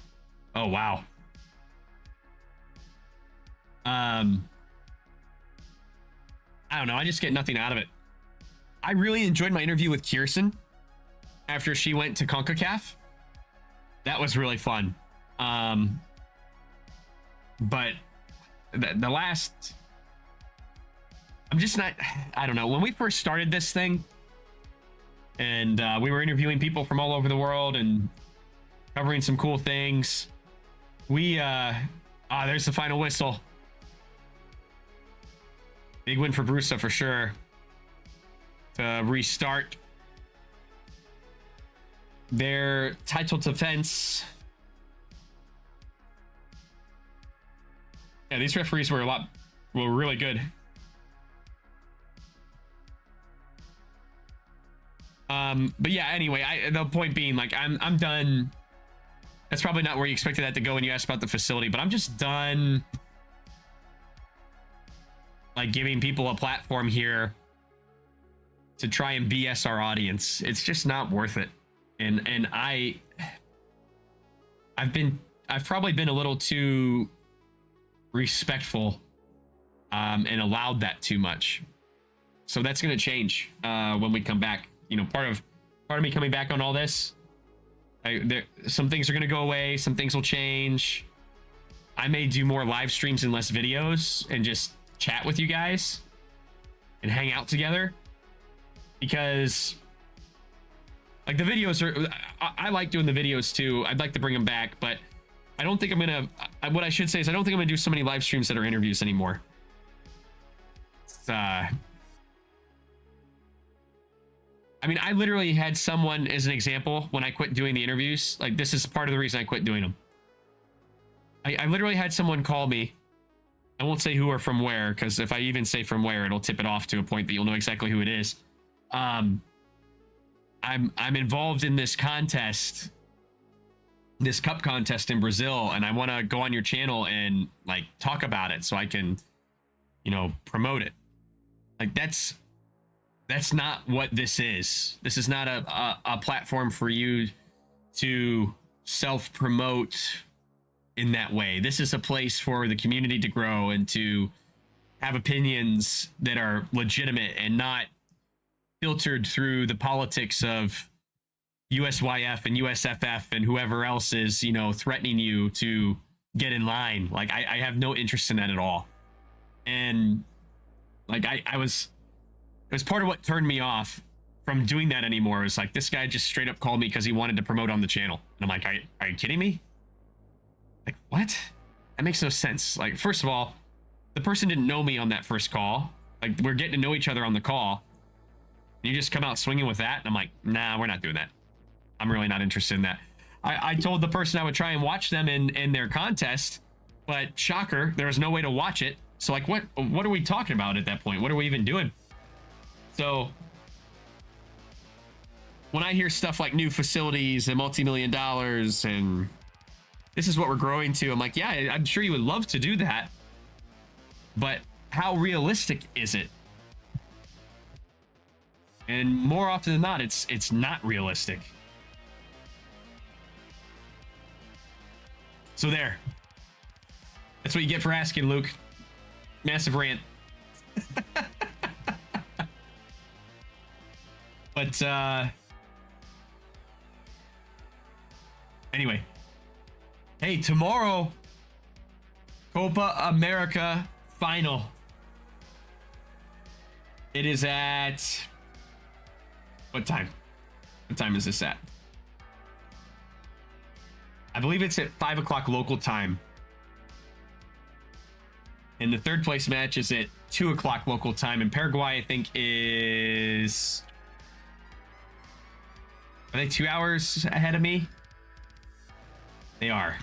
oh wow. I don't know. I just get nothing out of it. I really enjoyed my interview with Kirsten after she went to CONCACAF. That was really fun. But the last, I'm just not, I don't know. When we first started this thing, and we were interviewing people from all over the world and covering some cool things, there's the final whistle. Big win for Brusa for sure to restart their title defense. Yeah, these referees were really good. But yeah, anyway, the point being, like, I'm done That's probably not where you expected that to go when you asked about the facility, but I'm just done like giving people a platform here to try and BS our audience. It's just not worth it. And I've probably been a little too respectful and allowed that too much. So that's going to change when we come back. You know, part of me coming back on all this, some things are going to go away, some things will change. I may do more live streams and less videos and just chat with you guys and hang out together, because like the videos are, I like doing the videos too. I'd like to bring them back, but I don't think I'm gonna, what I should say is I don't think I'm gonna do so many live streams that are interviews anymore. I mean, I literally had someone as an example when I quit doing the interviews. Like, this is part of the reason I quit doing them. I literally had someone call me. I won't say who or from where, because if I even say from where, it'll tip it off to a point that you'll know exactly who it is. I'm involved in this contest, this cup contest in Brazil, and I want to go on your channel and like talk about it so I can, you know, promote it. Like, that's not what this is. This is not a platform for you to self-promote in that way. This is a place for the community to grow and to have opinions that are legitimate and not filtered through the politics of USYF and USFF and whoever else is, you know, threatening you to get in line. Like, I have no interest in that at all. And like, it was part of what turned me off from doing that anymore. Is like, this guy just straight up called me because he wanted to promote on the channel. And I'm like, are you kidding me? Like, what? That makes no sense. Like, first of all, the person didn't know me on that first call. Like, we're getting to know each other on the call. You just come out swinging with that? And I'm like, nah, we're not doing that. I'm really not interested in that. I told the person I would try and watch them in their contest, but shocker, there was no way to watch it. So like, what are we talking about at that point? What are we even doing? So when I hear stuff like new facilities and multi-million dollars and this is what we're growing to, I'm like, yeah, I'm sure you would love to do that, but how realistic is it? And more often than not, it's not realistic. So there. That's what you get for asking, Luke. Massive rant. But anyway. Hey, tomorrow, Copa America final. It is at what time? What time is this at? I believe it's at 5 o'clock local time. And the third place match is at 2 o'clock local time. And Paraguay, I think, is... Are they 2 hours ahead of me? They are.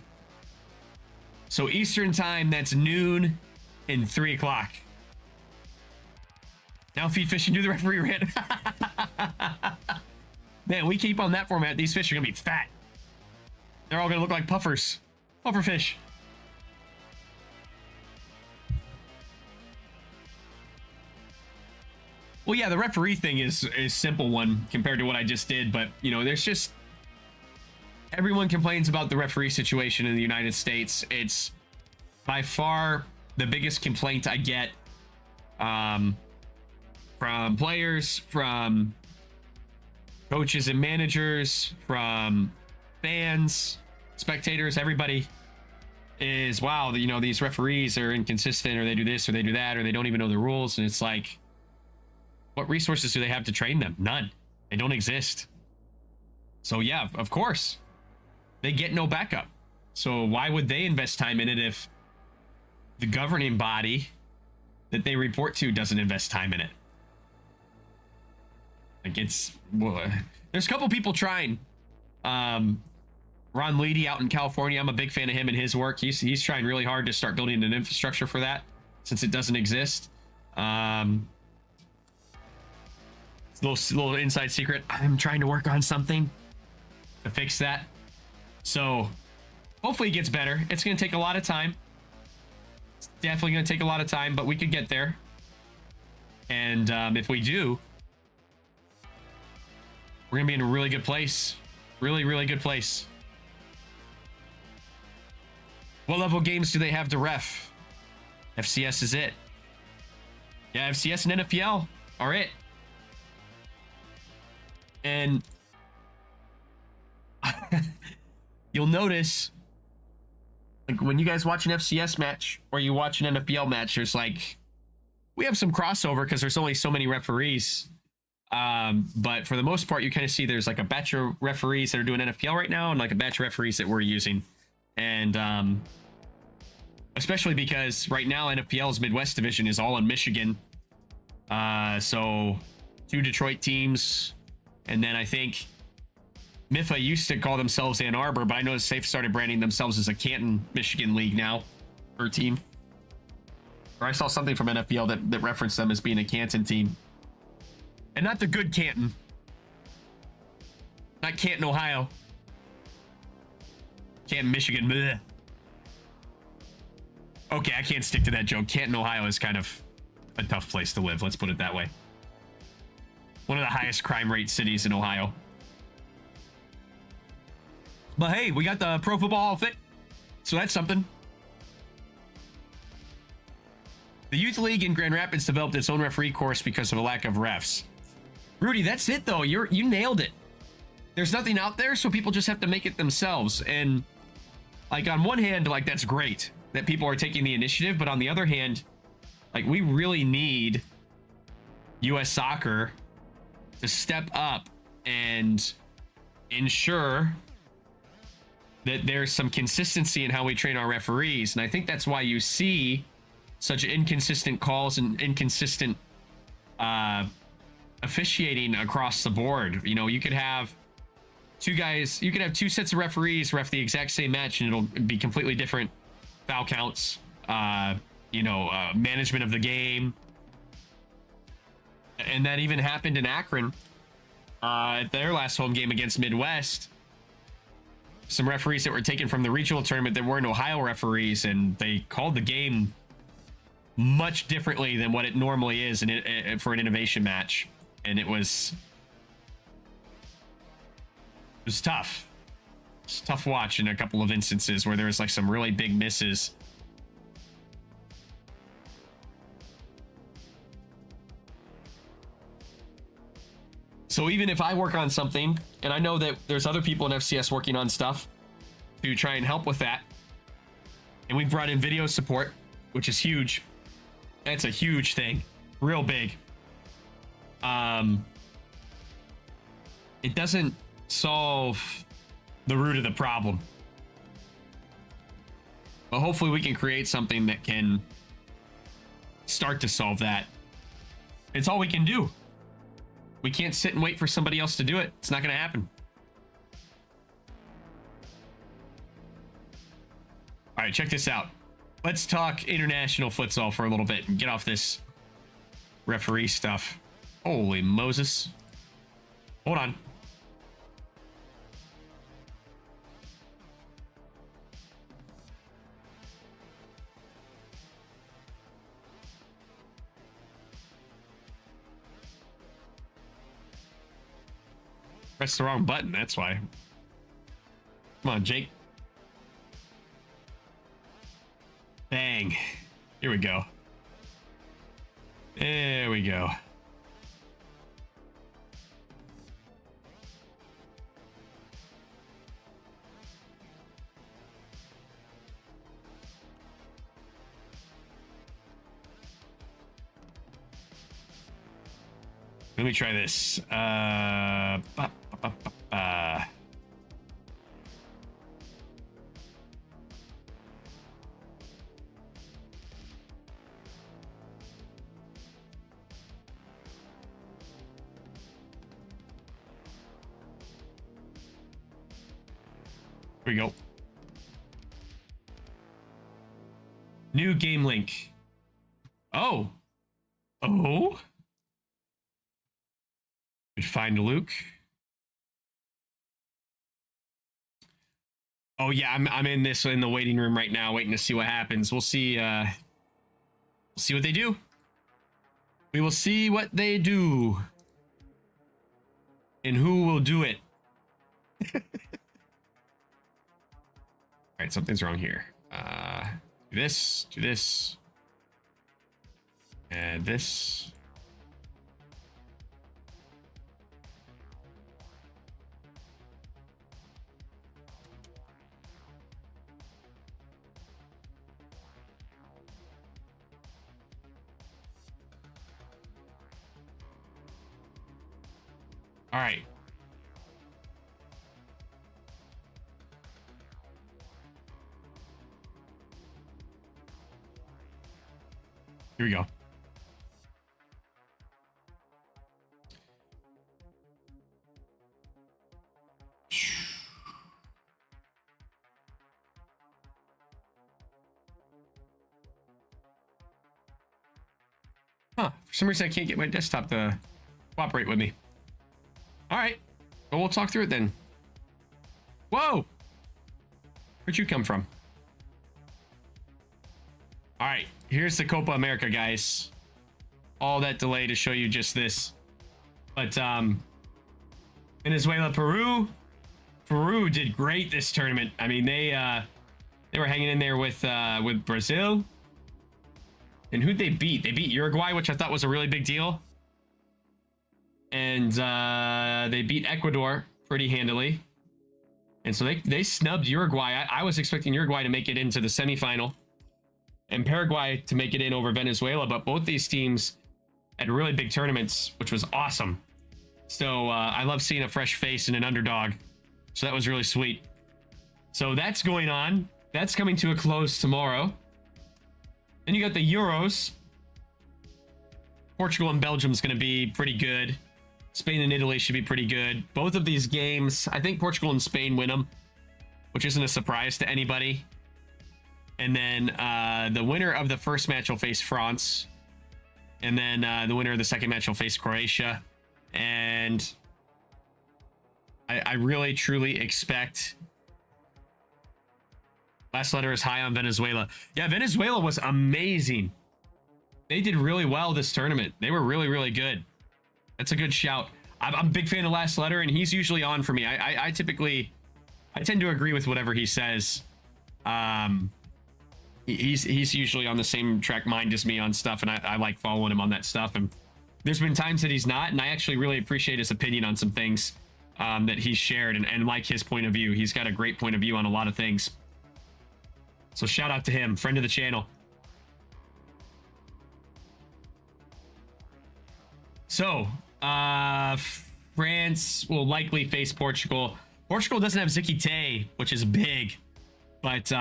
So Eastern time, that's noon and 3 o'clock. Now feed fish and do the referee rant. Man, we keep on that format, these fish are gonna be fat. They're all gonna look like puffers. Puffer fish. Well, yeah, the referee thing is simple one compared to what I just did, but you know, there's just everyone complains about the referee situation in the United States. It's by far the biggest complaint I get from players, from coaches and managers, from fans, spectators, everybody is, wow, you know, these referees are inconsistent, or they do this or they do that, or they don't even know the rules. And it's like, what resources do they have to train them? None. They don't exist. So yeah, of course they get no backup. So why would they invest time in it if the governing body that they report to doesn't invest time in it? Like, it's, well, there's a couple people trying. Ron Leedy out in California, I'm a big fan of him and his work. He's trying really hard to start building an infrastructure for that, since it doesn't exist. Little inside secret, I'm trying to work on something to fix that. So Hopefully it gets better. It's going to take a lot of time. It's definitely going to take a lot of time, but we could get there. And if we do, we're going to be in a really good place. Really, really good place. What level games do they have to ref? FCS is it. Yeah, FCS and NFPL are it. And you'll notice, like, when you guys watch an FCS match or you watch an NFPL match, there's like, we have some crossover because there's only so many referees. But for the most part, you kind of see there's like a batch of referees that are doing NFPL right now and like a batch of referees that we're using. And especially because right now NFPL's Midwest division is all in Michigan. So 2 Detroit teams. And then I think MIFA used to call themselves Ann Arbor, but I noticed they've started branding themselves as a Canton, Michigan league now, or team. Or I saw something from NFPL that referenced them as being a Canton team. And not the good Canton. Not Canton, Ohio. Canton, Michigan. Bleh. Okay, I can't stick to that joke. Canton, Ohio is kind of a tough place to live. Let's put it that way. One of the highest crime rate cities in Ohio. But hey, we got the Pro Football outfit, so that's something. The Youth League in Grand Rapids developed its own referee course because of a lack of refs. Rudy, that's it though. You nailed it. There's nothing out there, so people just have to make it themselves. And like on one hand, like that's great that people are taking the initiative, but on the other hand, like we really need US Soccer to step up and ensure that there's some consistency in how we train our referees. And I think that's why you see such inconsistent calls and inconsistent officiating across the board. You know, you could have two sets of referees ref the exact same match and it'll be completely different foul counts, management of the game. And that even happened in Akron at their last home game against Midwest. Some referees that were taken from the regional tournament that weren't Ohio referees, and they called the game much differently than what it normally is for an innovation match. And it was tough. It's tough watch in a couple of instances where there was like some really big misses. So even if I work on something, and I know that there's other people in FCS working on stuff to try and help with that, and we've brought in video support, which is huge. That's a huge thing, real big. It doesn't solve the root of the problem, but hopefully we can create something that can start to solve that. It's all we can do. We can't sit and wait for somebody else to do it. It's not going to happen. All right, check this out. Let's talk international futsal for a little bit and get off this referee stuff. Holy Moses. Hold on. Pressed the wrong button, that's why. Come on, Jake. Bang. Here we go. There we go. Let me try this. Here we go. New game link. Oh. Oh. Find Luke. Oh yeah, I'm in the waiting room right now, waiting to see what happens. We'll see. We'll see what they do. We will see what they do, and who will do it. All right, something's wrong here. Do this, and this. All right. Here we go. Huh. For some reason, I can't get my desktop to cooperate with me. All right. Well, we'll talk through it then. Whoa. Where'd you come from? All right. Here's the Copa America, guys. All that delay to show you just this. But Venezuela, Peru. Peru did great this tournament. I mean, they were hanging in there with Brazil. And who'd they beat? They beat Uruguay, which I thought was a really big deal. And they beat Ecuador pretty handily. And so they snubbed Uruguay. I was expecting Uruguay to make it into the semifinal and Paraguay to make it in over Venezuela, but both these teams had really big tournaments, which was awesome. So I love seeing a fresh face and an underdog. So that was really sweet. So that's going on. That's coming to a close tomorrow. Then you got the Euros. Portugal and Belgium's going to be pretty good. Spain and Italy should be pretty good. Both of these games, I think Portugal and Spain win them, which isn't a surprise to anybody. And then the winner of the first match will face France. And then the winner of the second match will face Croatia. And I really, truly expect... Last letter is high on Venezuela. Yeah, Venezuela was amazing. They did really well this tournament. They were really, really good. That's a good shout. I'm a big fan of Last Letter, and he's usually on for me. I tend to agree with whatever he says. He's usually on the same track mind as me on stuff, and I like following him on that stuff. And there's been times that he's not, and I actually really appreciate his opinion on some things that he's shared, and like his point of view. He's got a great point of view on a lot of things. So shout out to him, friend of the channel. So, France will likely face Portugal. Portugal doesn't have Ziki Tay, which is big, but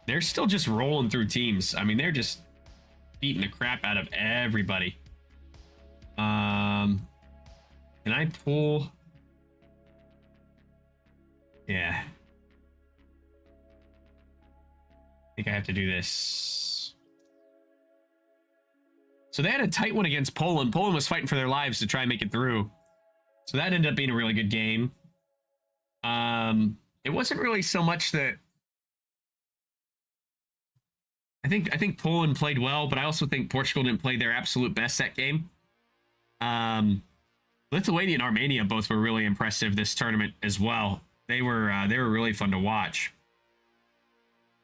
they're still just rolling through teams. I mean, they're just beating the crap out of everybody. Can I pull? Yeah. I think I have to do this. So they had a tight one against Poland. Poland was fighting for their lives to try and make it through. So that ended up being a really good game. It wasn't really so much that... I think Poland played well, but I also think Portugal didn't play their absolute best that game. Lithuania and Armenia both were really impressive this tournament as well. They were really fun to watch.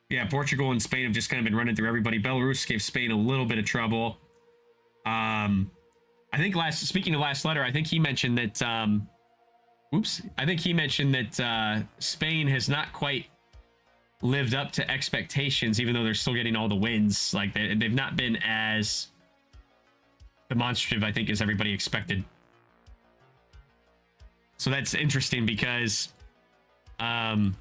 Yeah, Portugal and Spain have just kind of been running through everybody. Belarus gave Spain a little bit of trouble. I think speaking of Last Letter, I think he mentioned that Spain has not quite lived up to expectations, even though they're still getting all the wins. Like they've not been as demonstrative, I think, as everybody expected. So that's interesting because I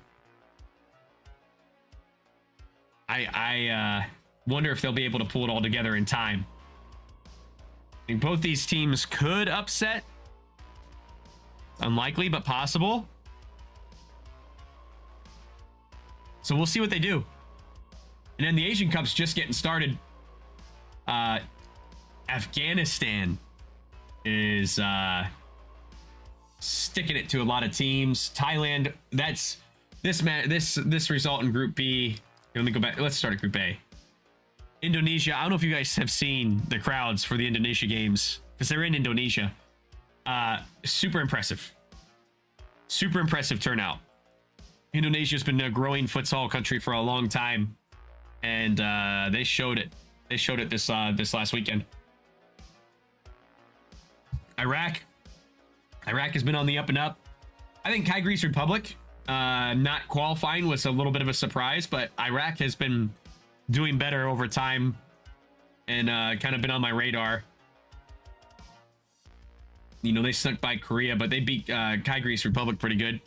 wonder if they'll be able to pull it all together in time. I think both these teams could upset. Unlikely, but possible. So we'll see what they do. And then the Asian Cup's just getting started. Afghanistan is sticking it to a lot of teams. Thailand, that's this result in Group B. Let me go back. Let's start at Group A. Indonesia. I don't know if you guys have seen the crowds for the Indonesia games because they're in Indonesia. Super impressive. Super impressive turnout. Indonesia's been a growing futsal country for a long time, and they showed it. They showed it this last weekend. Iraq has been on the up and up. I think Kyrgyz Republic not qualifying was a little bit of a surprise, but Iraq has been doing better over time and kind of been on my radar. You know, they snuck by Korea, but they beat Kyrgyz Republic pretty good.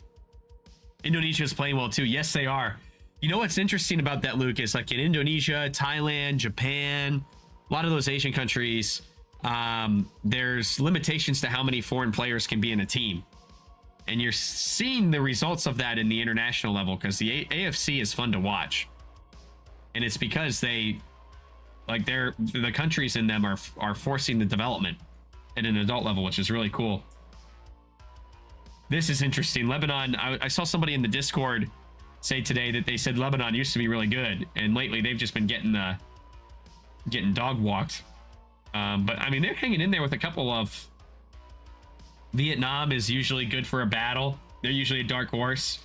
Indonesia is playing well too. Yes, they are. You know what's interesting about that, Luke, is like in Indonesia, Thailand, Japan, a lot of those Asian countries, there's limitations to how many foreign players can be in a team. And you're seeing the results of that in the international level because the AFC is fun to watch. And it's because the countries in them are forcing the development at an adult level, which is really cool. This is interesting. Lebanon, I saw somebody in the Discord say today that they said Lebanon used to be really good, and lately they've just been getting dog walked. But I mean, they're hanging in there with a couple of. Vietnam is usually good for a battle. They're usually a dark horse,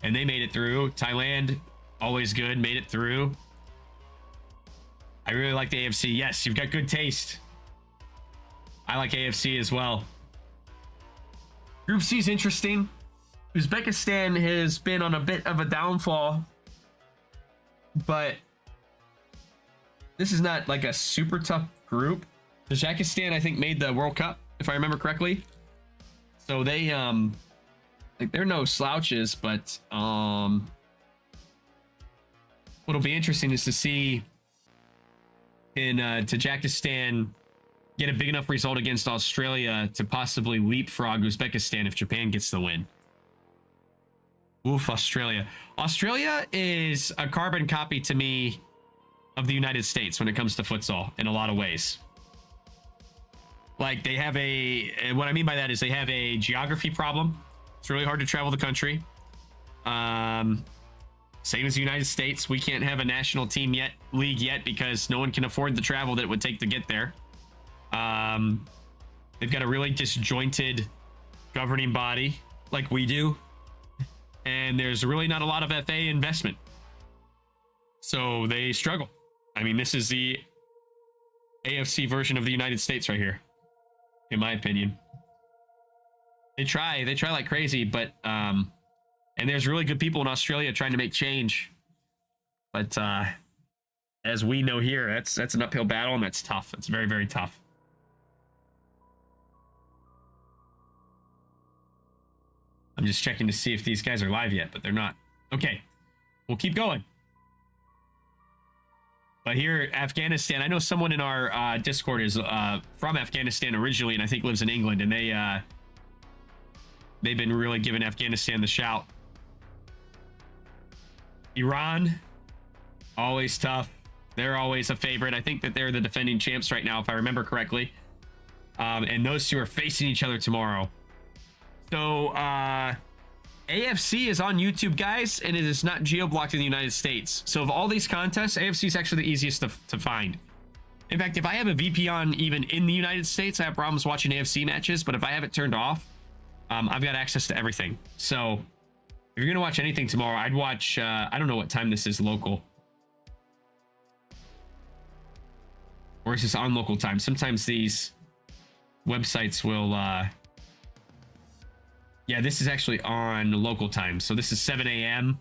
and they made it through. Thailand, always good, made it through. I really like the AFC. Yes, you've got good taste. I like AFC as well. Group C is interesting. Uzbekistan has been on a bit of a downfall, but this is not like a super tough group. Tajikistan, I think, made the World Cup, if I remember correctly. So they, like, they're no slouches, but what'll be interesting is to see in Tajikistan get a big enough result against Australia to possibly leapfrog Uzbekistan if Japan gets the win. Oof, Australia. Australia is a carbon copy to me of the United States when it comes to futsal in a lot of ways. Like, they have what I mean by that is they have a geography problem. It's really hard to travel the country. Same as the United States. We can't have a national team league yet because no one can afford the travel that it would take to get there. They've got a really disjointed governing body like we do. And there's really not a lot of FA investment. So they struggle. I mean, this is the AFC version of the United States right here, in my opinion. They try like crazy, but and there's really good people in Australia trying to make change. But as we know here, that's an uphill battle, and that's tough. It's very, very tough. I'm just checking to see if these guys are live yet, but they're not. Okay, we'll keep going. But here, Afghanistan, I know someone in our Discord is from Afghanistan originally, and I think lives in England, and they've been really giving Afghanistan the shout. Iran, always tough. They're always a favorite. I think that they're the defending champs right now, if I remember correctly. And those two are facing each other tomorrow. So, AFC is on YouTube, guys, and it is not geo-blocked in the United States. So of all these contests, AFC is actually the easiest to find. In fact, if I have a VP on even in the United States, I have problems watching AFC matches, but if I have it turned off, I've got access to everything. So if you're going to watch anything tomorrow, I'd watch, I don't know what time this is local. Or is this on local time? Sometimes these websites will... Yeah, this is actually on local time. So this is 7 a.m.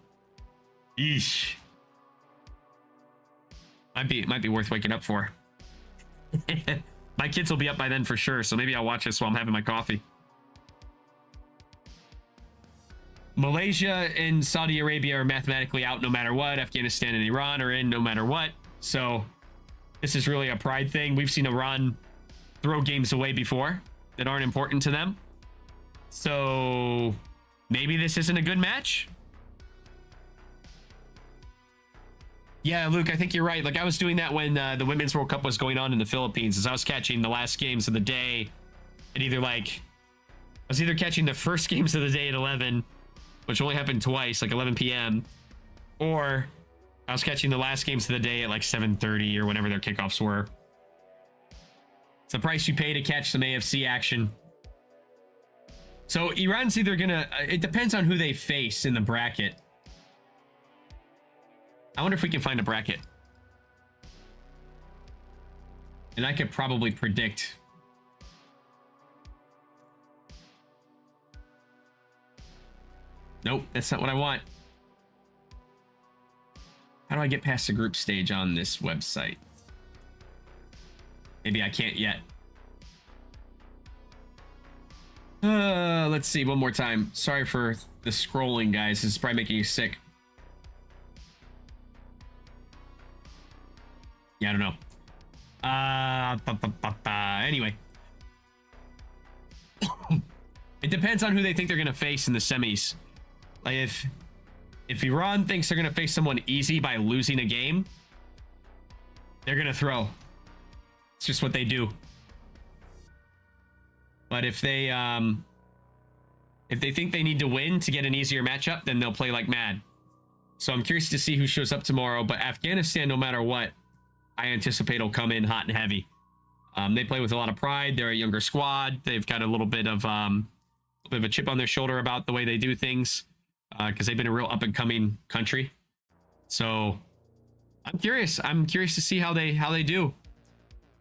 Eesh. Might be worth waking up for. My kids will be up by then for sure, so maybe I'll watch this while I'm having my coffee. Malaysia and Saudi Arabia are mathematically out no matter what. Afghanistan and Iran are in no matter what. So this is really a pride thing. We've seen Iran throw games away before that aren't important to them. So maybe this isn't a good match. Yeah, Luke, I think you're right. Like, I was doing that when the Women's World Cup was going on in the Philippines, as I was catching the last games of the day at either, like, I was either catching the first games of the day at 11 which only happened twice, like 11 p.m. Or I was catching the last games of the day at like 7:30 or whenever their kickoffs were. It's the price you pay to catch some AFC action. So Iran's either gonna, it depends on who they face in the bracket. I wonder if we can find a bracket. And I could probably predict. Nope, that's not what I want. How do I get past the group stage on this website? Maybe I can't yet. Let's see one more time. Sorry for the scrolling, guys. This is probably making you sick. Yeah, I don't know. Anyway. It depends on who they think they're going to face in the semis. Like if Iran thinks they're going to face someone easy by losing a game, they're going to throw. It's just what they do. But if they think they need to win to get an easier matchup, then they'll play like mad. So I'm curious to see who shows up tomorrow. But Afghanistan, no matter what, I anticipate will come in hot and heavy. They play with a lot of pride. They're a younger squad. They've got a little bit of a chip on their shoulder about the way they do things, because they've been a real up and coming country. So I'm curious. I'm curious to see how they do.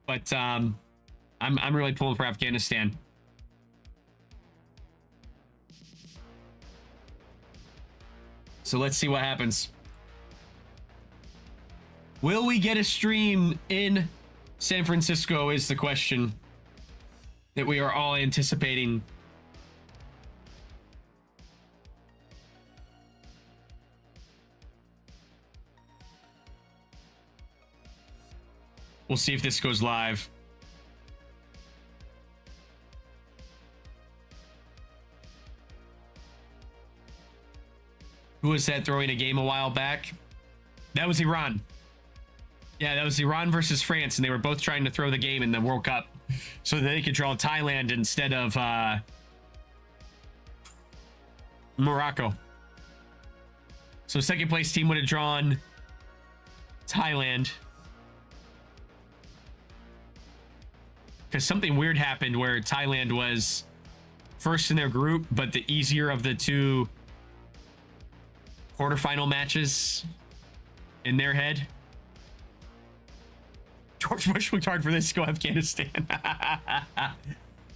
But I'm really pulling for Afghanistan. So let's see what happens. Will we get a stream in San Francisco is the question that we are all anticipating. We'll see if this goes live. Who was that throwing a game a while back? That was Iran. Yeah, that was Iran versus France, and they were both trying to throw the game in the World Cup so that they could draw Thailand instead of Morocco. So second place team would have drawn Thailand. Because something weird happened where Thailand was first in their group, but the easier of the two quarterfinal matches in their head. George Bush worked hard for this. Go Afghanistan.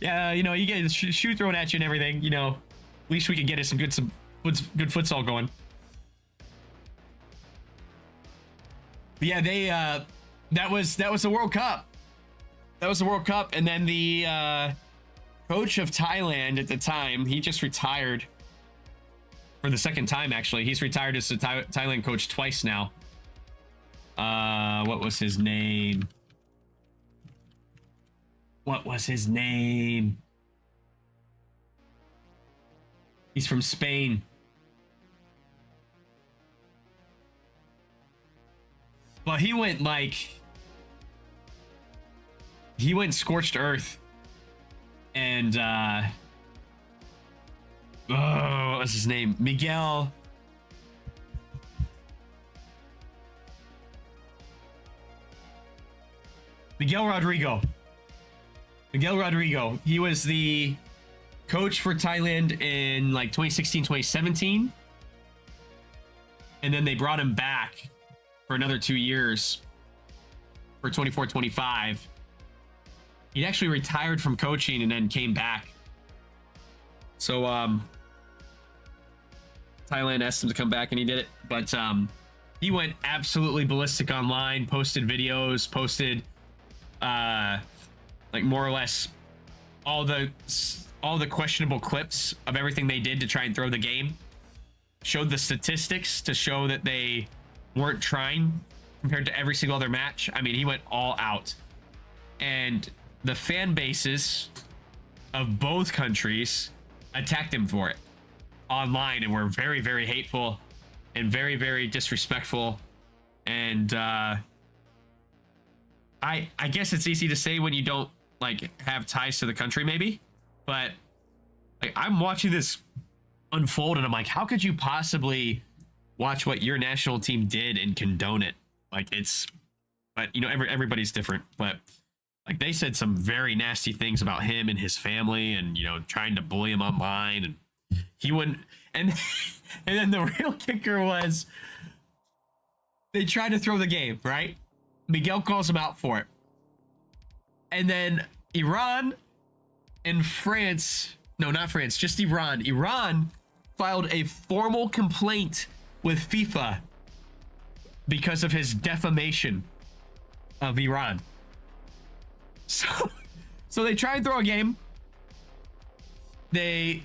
Yeah, you know, you get a shoe thrown at you and everything. You know, at least we could get us some good futsal going. But yeah, they that was the World Cup. That was the World Cup, and then the coach of Thailand at the time, he just retired for the second time. Actually, he's retired as a Thailand coach twice now. What was his name? What was his name? He's from Spain. Well, he went scorched earth. And what was his name? Miguel Rodrigo. Miguel Rodrigo. He was the coach for Thailand in like 2016, 2017. And then they brought him back for another 2 years for 24, 25. He actually retired from coaching and then came back. So Thailand asked him to come back and he did it. But he went absolutely ballistic online, posted videos, posted like more or less all the questionable clips of everything they did to try and throw the game. Showed the statistics to show that they weren't trying compared to every single other match. I mean, he went all out. And the fan bases of both countries attacked him for it online and were very, very hateful and very, very disrespectful. And I guess it's easy to say when you don't like have ties to the country, maybe, but like I'm watching this unfold, and I'm like, how could you possibly watch what your national team did and condone it? Like, it's, but you know, everybody's different. But like, they said some very nasty things about him and his family, and you know, trying to bully him online, and he wouldn't. And and then the real kicker was they tried to throw the game, right? Miguel calls him out for it, and then Iran and France, no, not France, just Iran. Iran filed a formal complaint with FIFA because of his defamation of Iran. So they try and throw a game. They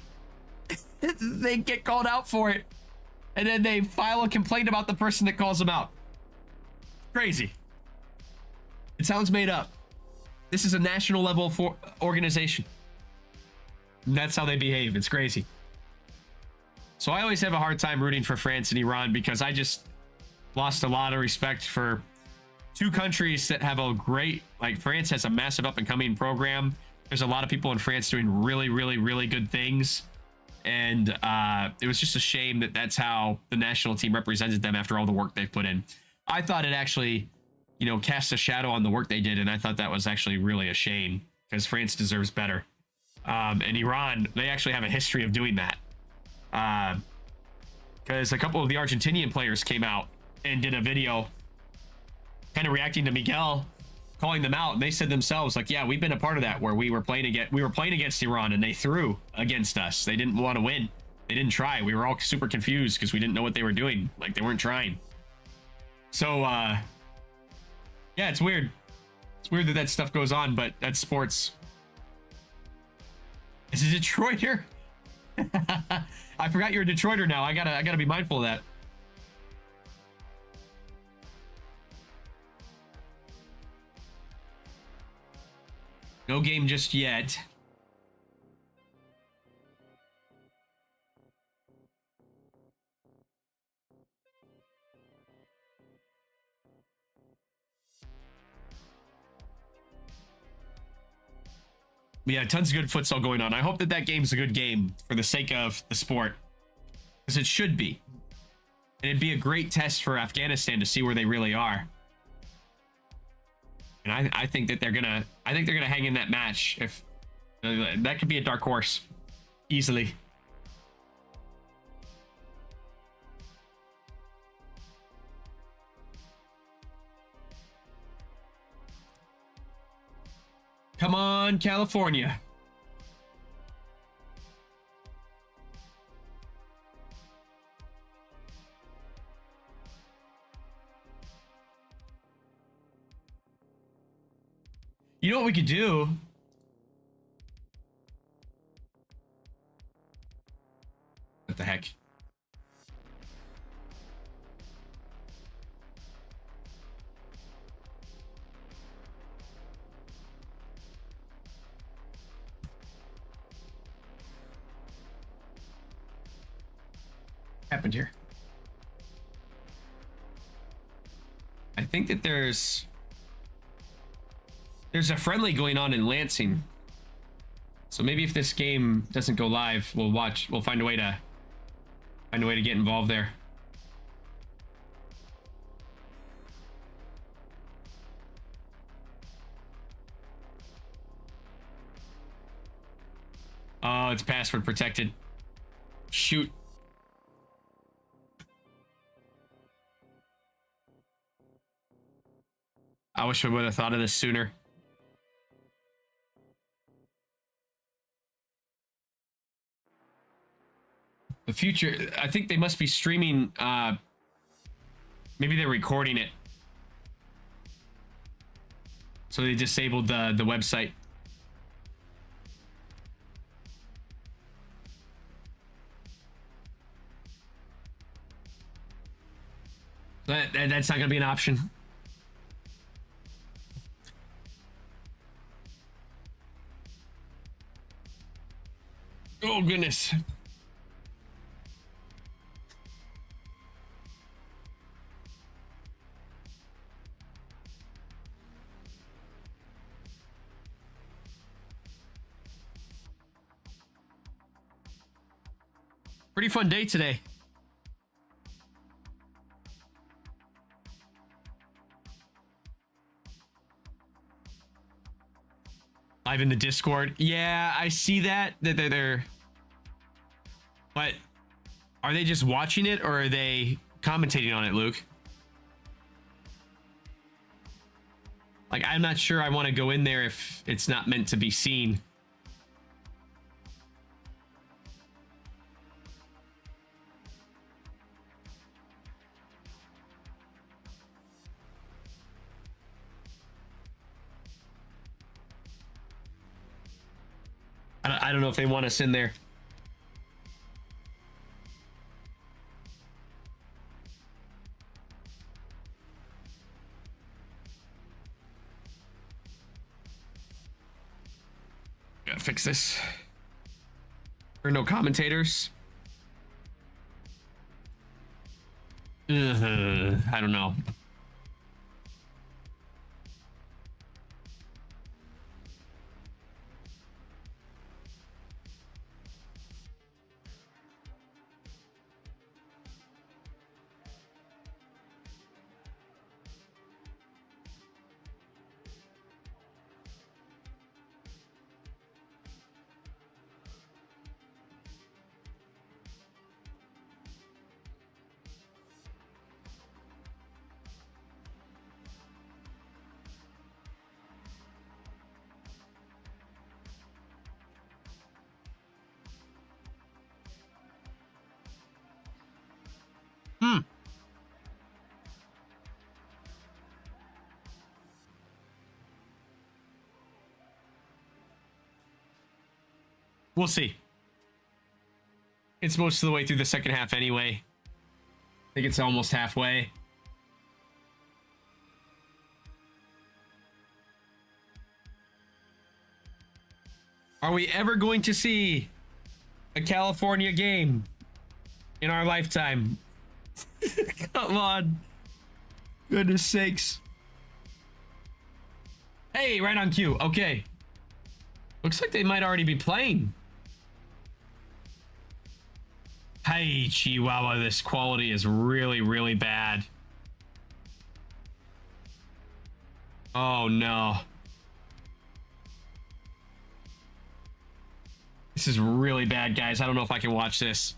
get called out for it, and then they file a complaint about the person that calls them out. Crazy. It sounds made up. This is a national level organization. And that's how they behave. It's crazy. So I always have a hard time rooting for France and Iran because I just lost a lot of respect for two countries that have a great, like France has a massive up and coming program. There's a lot of people in France doing really, really, really good things. And it was just a shame that that's how the national team represented them after all the work they've put in. I thought it actually, you know, cast a shadow on the work they did. And I thought that was actually really a shame because France deserves better. And Iran, they actually have a history of doing that. Because a couple of the Argentinian players came out and did a video kind of reacting to Miguel, calling them out, and they said themselves, like, yeah, we've been a part of that, where we were playing against Iran and they threw against us. They didn't want to win. They didn't try. We were all super confused because we didn't know what they were doing. Like, they weren't trying. So yeah, it's weird. It's weird that that stuff goes on, but that's sports. Is it Detroiter? I forgot you're a Detroiter now. I gotta be mindful of that. No game just yet. But yeah, tons of good futsal going on. I hope that that game's a good game for the sake of the sport, because it should be. And it'd be a great test for Afghanistan to see where they really are. And I think that they're gonna hang in that match. If that could be a dark horse easily. Come on, California. You know what we could do? What the heck? Happened here? I think that there's a friendly going on in Lansing. So maybe if this game doesn't go live, we'll find a way to get involved there. Oh, it's password protected. Shoot. I wish I would have thought of this sooner. The future, I think they must be streaming, maybe they're recording it. So they disabled the website. That's not gonna be an option. Oh goodness. Pretty fun day today. Live in the Discord. Yeah, I see that they're but are they just watching it or are they commentating on it, Luke? Like, I'm not sure I want to go in there if it's not meant to be seen. I don't know if they want us in there. Gotta fix this. There are no commentators. I don't know. We'll see. It's most of the way through the second half anyway. I think it's almost halfway. Are we ever going to see a California game in our lifetime? Come on. Goodness sakes. Hey, right on cue. Okay. Looks like they might already be playing. Hey, Chihuahua, this quality is really, really bad. Oh, no. This is really bad, guys. I don't know if I can watch this.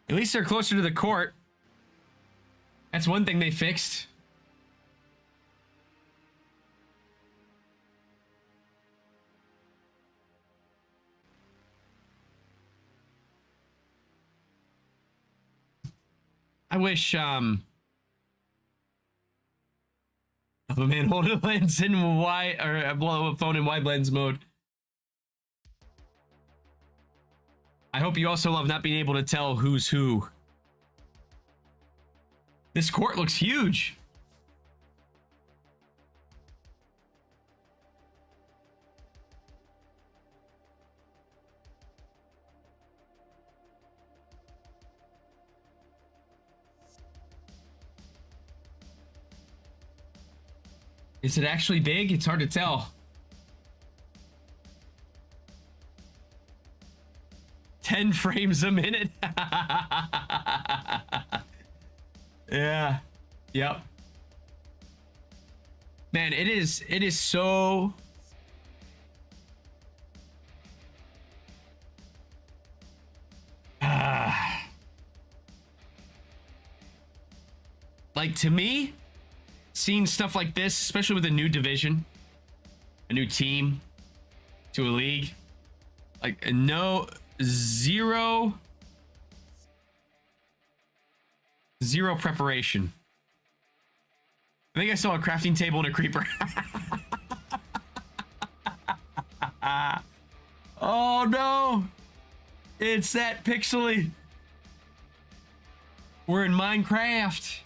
At least they're closer to the court. That's one thing they fixed. I wish a man holding a lens in wide or a phone in wide lens mode. I hope you also love not being able to tell who's who. This court looks huge. Is it actually big? It's hard to tell. 10 frames a minute. Yeah. Yep. Man, it is so like, to me, seeing stuff like this, especially with a new division, a new team to a league, like zero preparation. I think I saw a crafting table and a creeper. Oh no, it's that pixely. We're in Minecraft.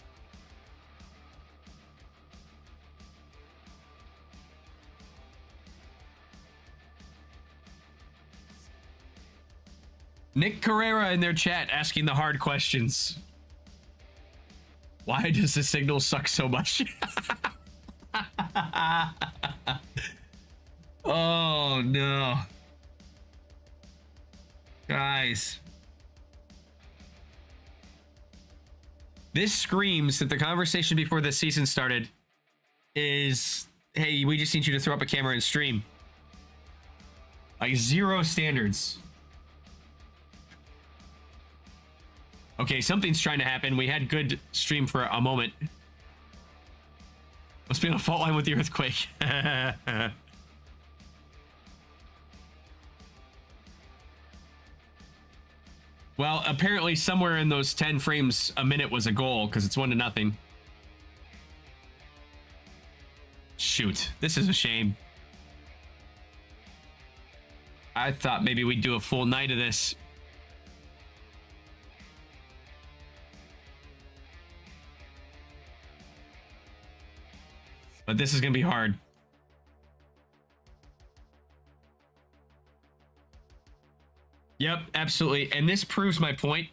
Nick Carrera in their chat asking the hard questions. Why does the signal suck so much? Oh no. Guys. This screams that the conversation before the season started is, hey, we just need you to throw up a camera and stream. Like, zero standards. Okay, something's trying to happen. We had good stream for a moment. Must be on a fault line with the earthquake. Well, apparently somewhere in those 10 frames a minute was a goal, because it's 1-0. Shoot, this is a shame. I thought maybe we'd do a full night of this. But this is going to be hard. Yep, absolutely. And this proves my point.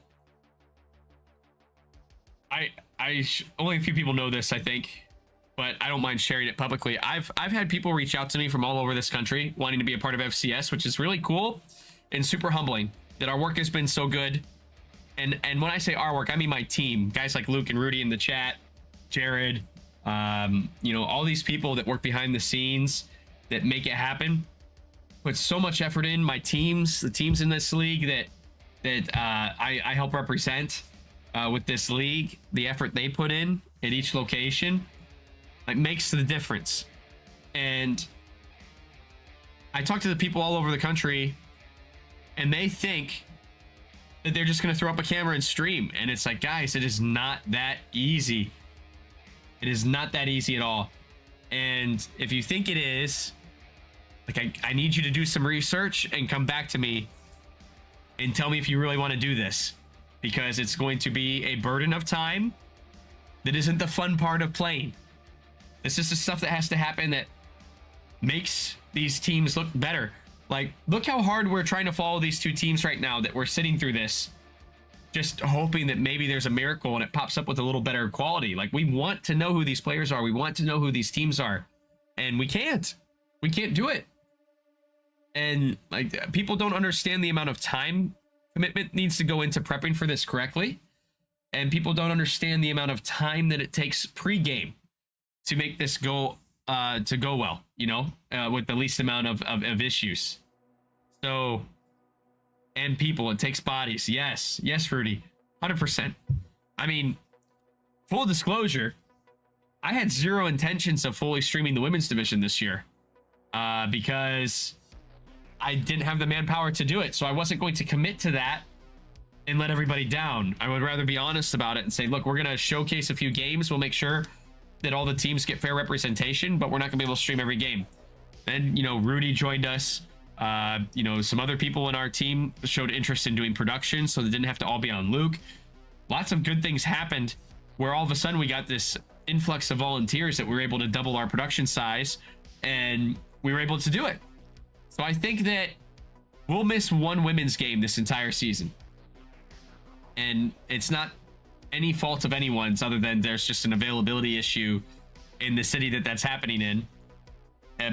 Only a few people know this, I think, but I don't mind sharing it publicly. I've had people reach out to me from all over this country wanting to be a part of FCS, which is really cool and super humbling that our work has been so good. And when I say our work, I mean my team, guys like Luke and Rudy in the chat, Jared, you know, all these people that work behind the scenes that make it happen. Put so much effort in. My teams, the teams in this league that I help represent with this league, the effort they put in at each location, like, makes the difference. And I talk to the people all over the country, and they think that they're just going to throw up a camera and stream. And it's like, guys, it is not that easy. It is not that easy at all. And if you think it is, like, I need you to do some research and come back to me and tell me if you really want to do this, because it's going to be a burden of time that isn't the fun part of playing. This is the stuff that has to happen that makes these teams look better. Like, look how hard we're trying to follow these two teams right now, that we're sitting through this, just hoping that maybe there's a miracle and it pops up with a little better quality. Like, we want to know who these players are. We want to know who these teams are. And we can't. We can't do it. And, like, people don't understand the amount of time commitment needs to go into prepping for this correctly. And people don't understand the amount of time that it takes pre-game to make this go well, you know, with the least amount of issues. So, and people, it takes bodies. Yes, Rudy, 100%. I mean, full disclosure, I had zero intentions of fully streaming the women's division this year because I didn't have the manpower to do it. So I wasn't going to commit to that and let everybody down. I would rather be honest about it and say, look, we're going to showcase a few games. We'll make sure that all the teams get fair representation, but we're not going to be able to stream every game. Then, you know, Rudy joined us. You know, some other people in our team showed interest in doing production, so they didn't have to all be on Luke. Lots of good things happened where all of a sudden we got this influx of volunteers that we were able to double our production size, and we were able to do it. So I think that we'll miss one women's game this entire season. And it's not any fault of anyone's, other than there's just an availability issue in the city that's happening in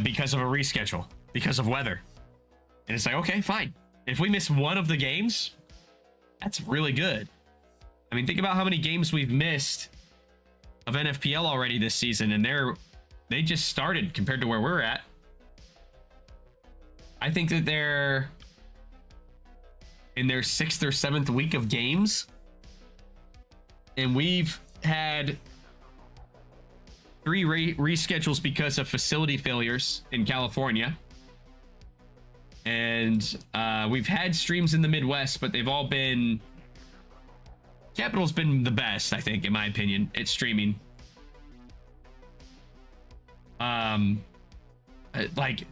because of a reschedule, because of weather. And it's like, okay, fine. If we miss one of the games, that's really good. I mean, think about how many games we've missed of NFPL already this season, and they just started compared to where we're at. I think that they're in their 6th or 7th week of games, and we've had 3 reschedules because of facility failures in California. And we've had streams in the Midwest, but they've all been... Capital's been the best, I think, in my opinion, at streaming. Like,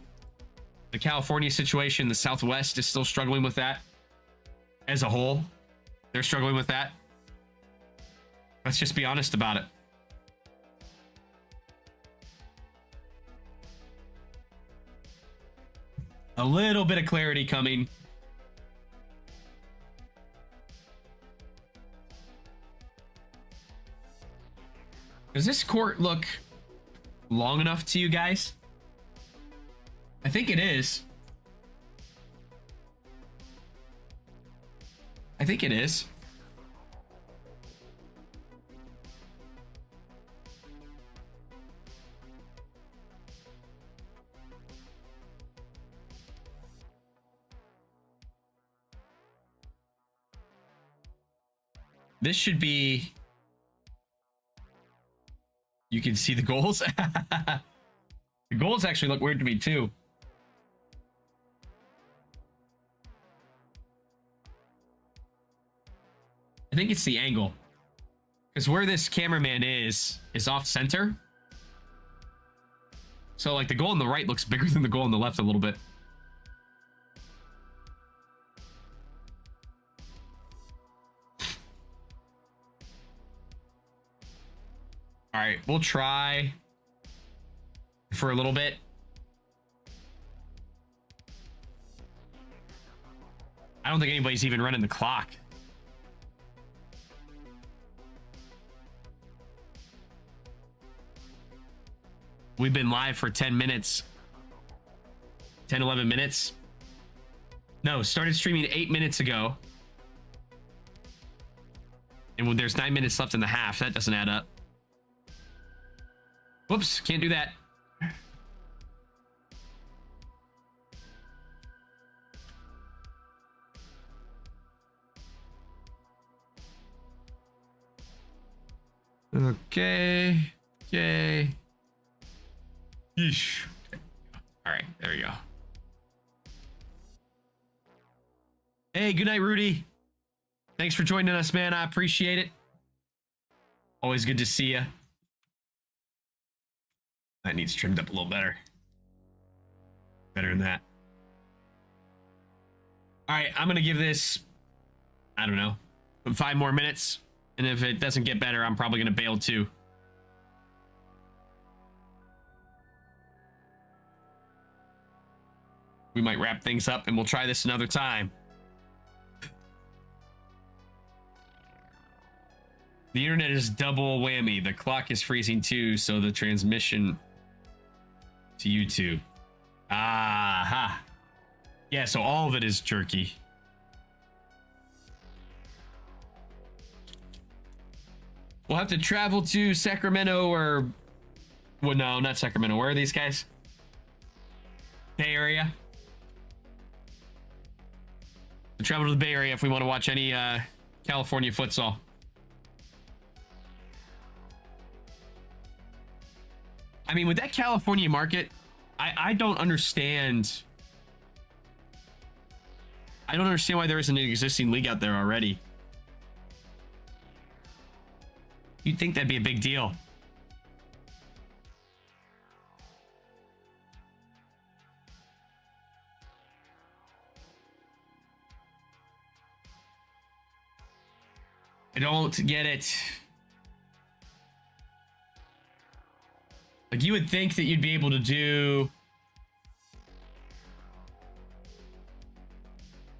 the California situation, the Southwest is still struggling with that. As a whole, they're struggling with that. Let's just be honest about it. A little bit of clarity coming. Does this court look long enough to you guys? I think it is. I think it is. This should be... You can see the goals. The goals actually look weird to me too. I think it's the angle. Because where this cameraman is off center. So like the goal on the right looks bigger than the goal on the left a little bit. All right, we'll try for a little bit. I don't think anybody's even running the clock. We've been live for 10 minutes. 10, 11 minutes. No, started streaming 8 minutes ago. And there's 9 minutes left in the half. That doesn't add up. Whoops, can't do that. Okay. Okay. Yeesh. All right, there we go. Hey, good night, Rudy. Thanks for joining us, man. I appreciate it. Always good to see you. That needs trimmed up a little better. Better than that. All right, I'm going to give this, I don't know, 5 more minutes. And if it doesn't get better, I'm probably going to bail too. We might wrap things up and we'll try this another time. The internet is double whammy. The clock is freezing too, so the transmission to YouTube. Aha. Yeah, so all of it is jerky. We'll have to travel to Sacramento or... Well, no, not Sacramento. Where are these guys? Bay Area. We'll travel to the Bay Area if we want to watch any California futsal. I mean, with that California market, I don't understand. I don't understand why there isn't an existing league out there already. You'd think that'd be a big deal. I don't get it. Like, you would think that you'd be able to do...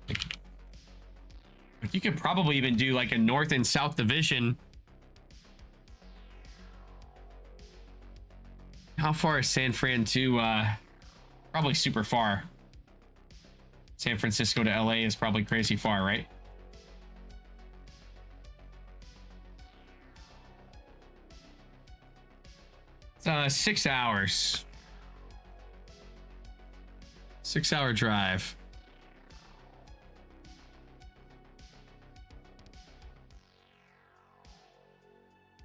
Like, you could probably even do, like, a North and South division. How far is San Fran to, probably super far. San Francisco to LA is probably crazy far, right? It's 6 hours. 6-hour drive.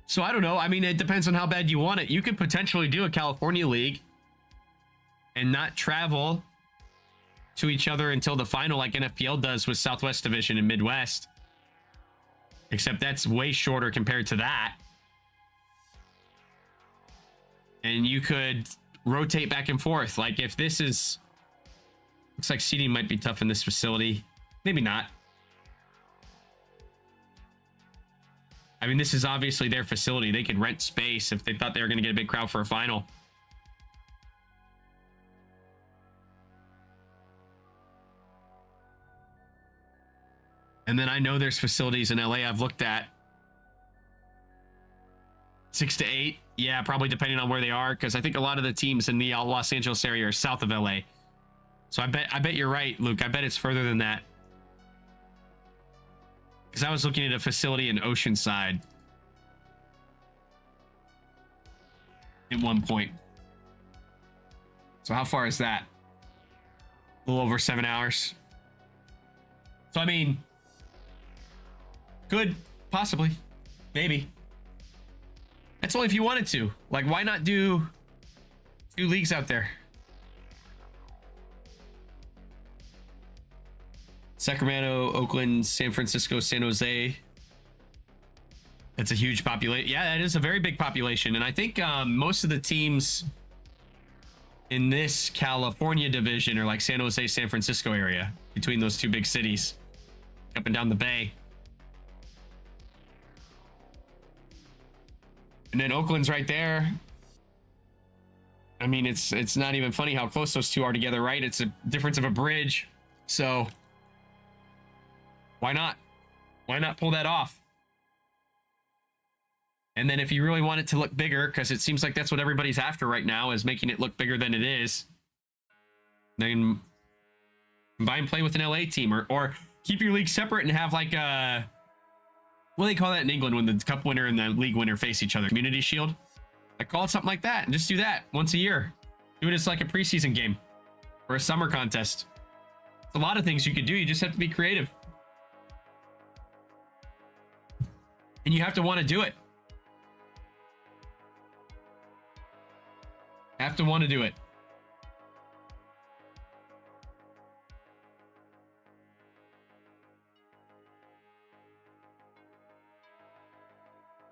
So I don't know. I mean, it depends on how bad you want it. You could potentially do a California league and not travel to each other until the final, like NFPL does with Southwest Division and Midwest. Except that's way shorter compared to that. And you could rotate back and forth. Like, if this is... Looks like seating might be tough in this facility. Maybe not. I mean, this is obviously their facility. They could rent space if they thought they were going to get a big crowd for a final. And then I know there's facilities in LA I've looked at 6 to 8. Yeah, probably depending on where they are, because I think a lot of the teams in the Los Angeles area are south of LA. So I bet you're right, Luke. I bet it's further than that. Because I was looking at a facility in Oceanside at one point. So how far is that? A little over 7 hours. So I mean, could possibly, maybe. That's only if you wanted to. Like, why not do 2 leagues out there? Sacramento, Oakland, San Francisco, San Jose. That's a huge population. Yeah, that is a very big population. And I think most of the teams in this California division are like San Jose, San Francisco area, between those 2 big cities, up and down the bay. And then Oakland's right there. I mean, it's not even funny how close those 2 are together, right? It's a difference of a bridge. So why not? Why not pull that off? And then if you really want it to look bigger, because it seems like that's what everybody's after right now, is making it look bigger than it is, then combine play with an LA team, or keep your league separate and have like a, what do they call that in England when the cup winner and the league winner face each other? Community Shield? I call it something like that, and just do that once a year. Do it as like a preseason game or a summer contest. It's a lot of things you could do. You just have to be creative. And you have to want to do it. Have to want to do it.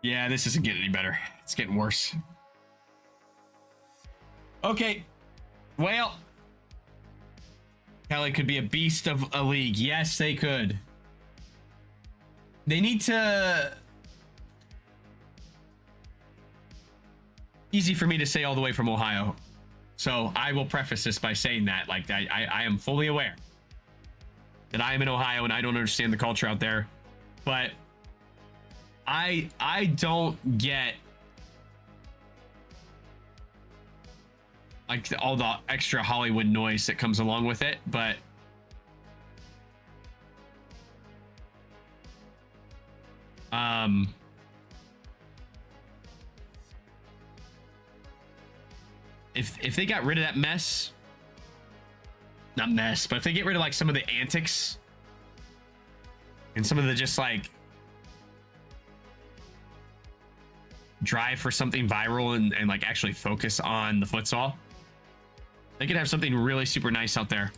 Yeah, this isn't getting any better. It's getting worse. Okay. Well, Cali could be a beast of a league. Yes, they could. They need to... Easy for me to say all the way from Ohio. So I will preface this by saying that, like, I am fully aware that I am in Ohio and I don't understand the culture out there. But I don't get like all the extra Hollywood noise that comes along with it, but if they got rid of that mess, not mess, but if they get rid of like some of the antics and some of the just like drive for something viral and like actually focus on the futsal, they could have something really super nice out there.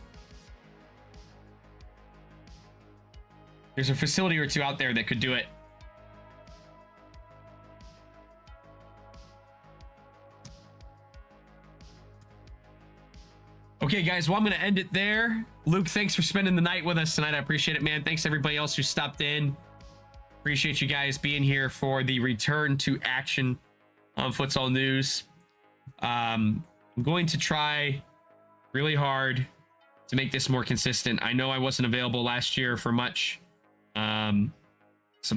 There's a facility or 2 out there that could do it. Okay, guys, well, I'm going to end it there. Luke, thanks for spending the night with us tonight. I appreciate it, man. Thanks to everybody else who stopped in. Appreciate you guys being here for the return to action on Futsal News. I'm going to try really hard to make this more consistent. I know I wasn't available last year for much. Some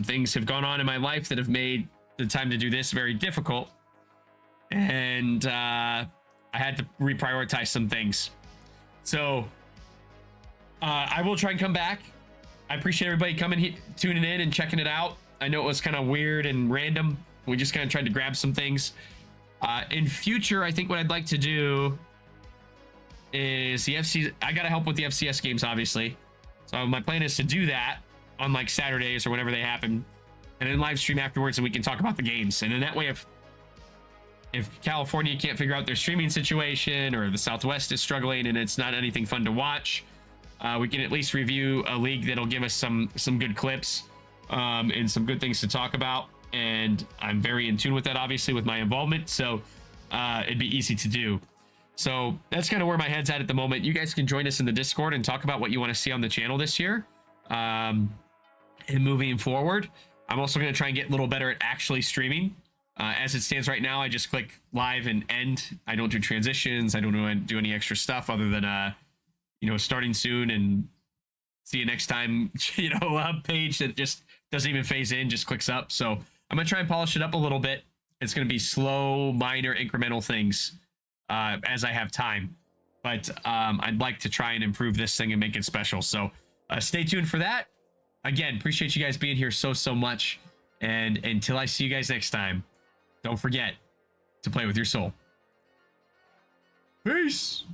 things have gone on in my life that have made the time to do this very difficult. And I had to reprioritize some things. So I will try and come back. I appreciate everybody coming here, tuning in and checking it out. I know it was kind of weird and random. We just kind of tried to grab some things. In future, I think what I'd like to do is the FC. I got to help with the FCS games, obviously. So my plan is to do that on like Saturdays or whenever they happen, and then live stream afterwards, and we can talk about the games. And in that way, if California can't figure out their streaming situation, or the Southwest is struggling and it's not anything fun to watch, we can at least review a league that'll give us some good clips and some good things to talk about. And I'm very in tune with that, obviously, with my involvement. So it'd be easy to do. So that's kind of where my head's at the moment. You guys can join us in the Discord and talk about what you want to see on the channel this year. And moving forward, I'm also going to try and get a little better at actually streaming. As it stands right now, I just click live and end. I don't do transitions. I don't do any extra stuff other than starting soon and see you next time, a page that just doesn't even phase in, just clicks up. So I'm gonna try and polish it up a little bit. It's going to be slow, minor, incremental things as I have time. But I'd like to try and improve this thing and make it special. So stay tuned for that. Again, appreciate you guys being here so much. And until I see you guys next time, don't forget to play with your soul. Peace.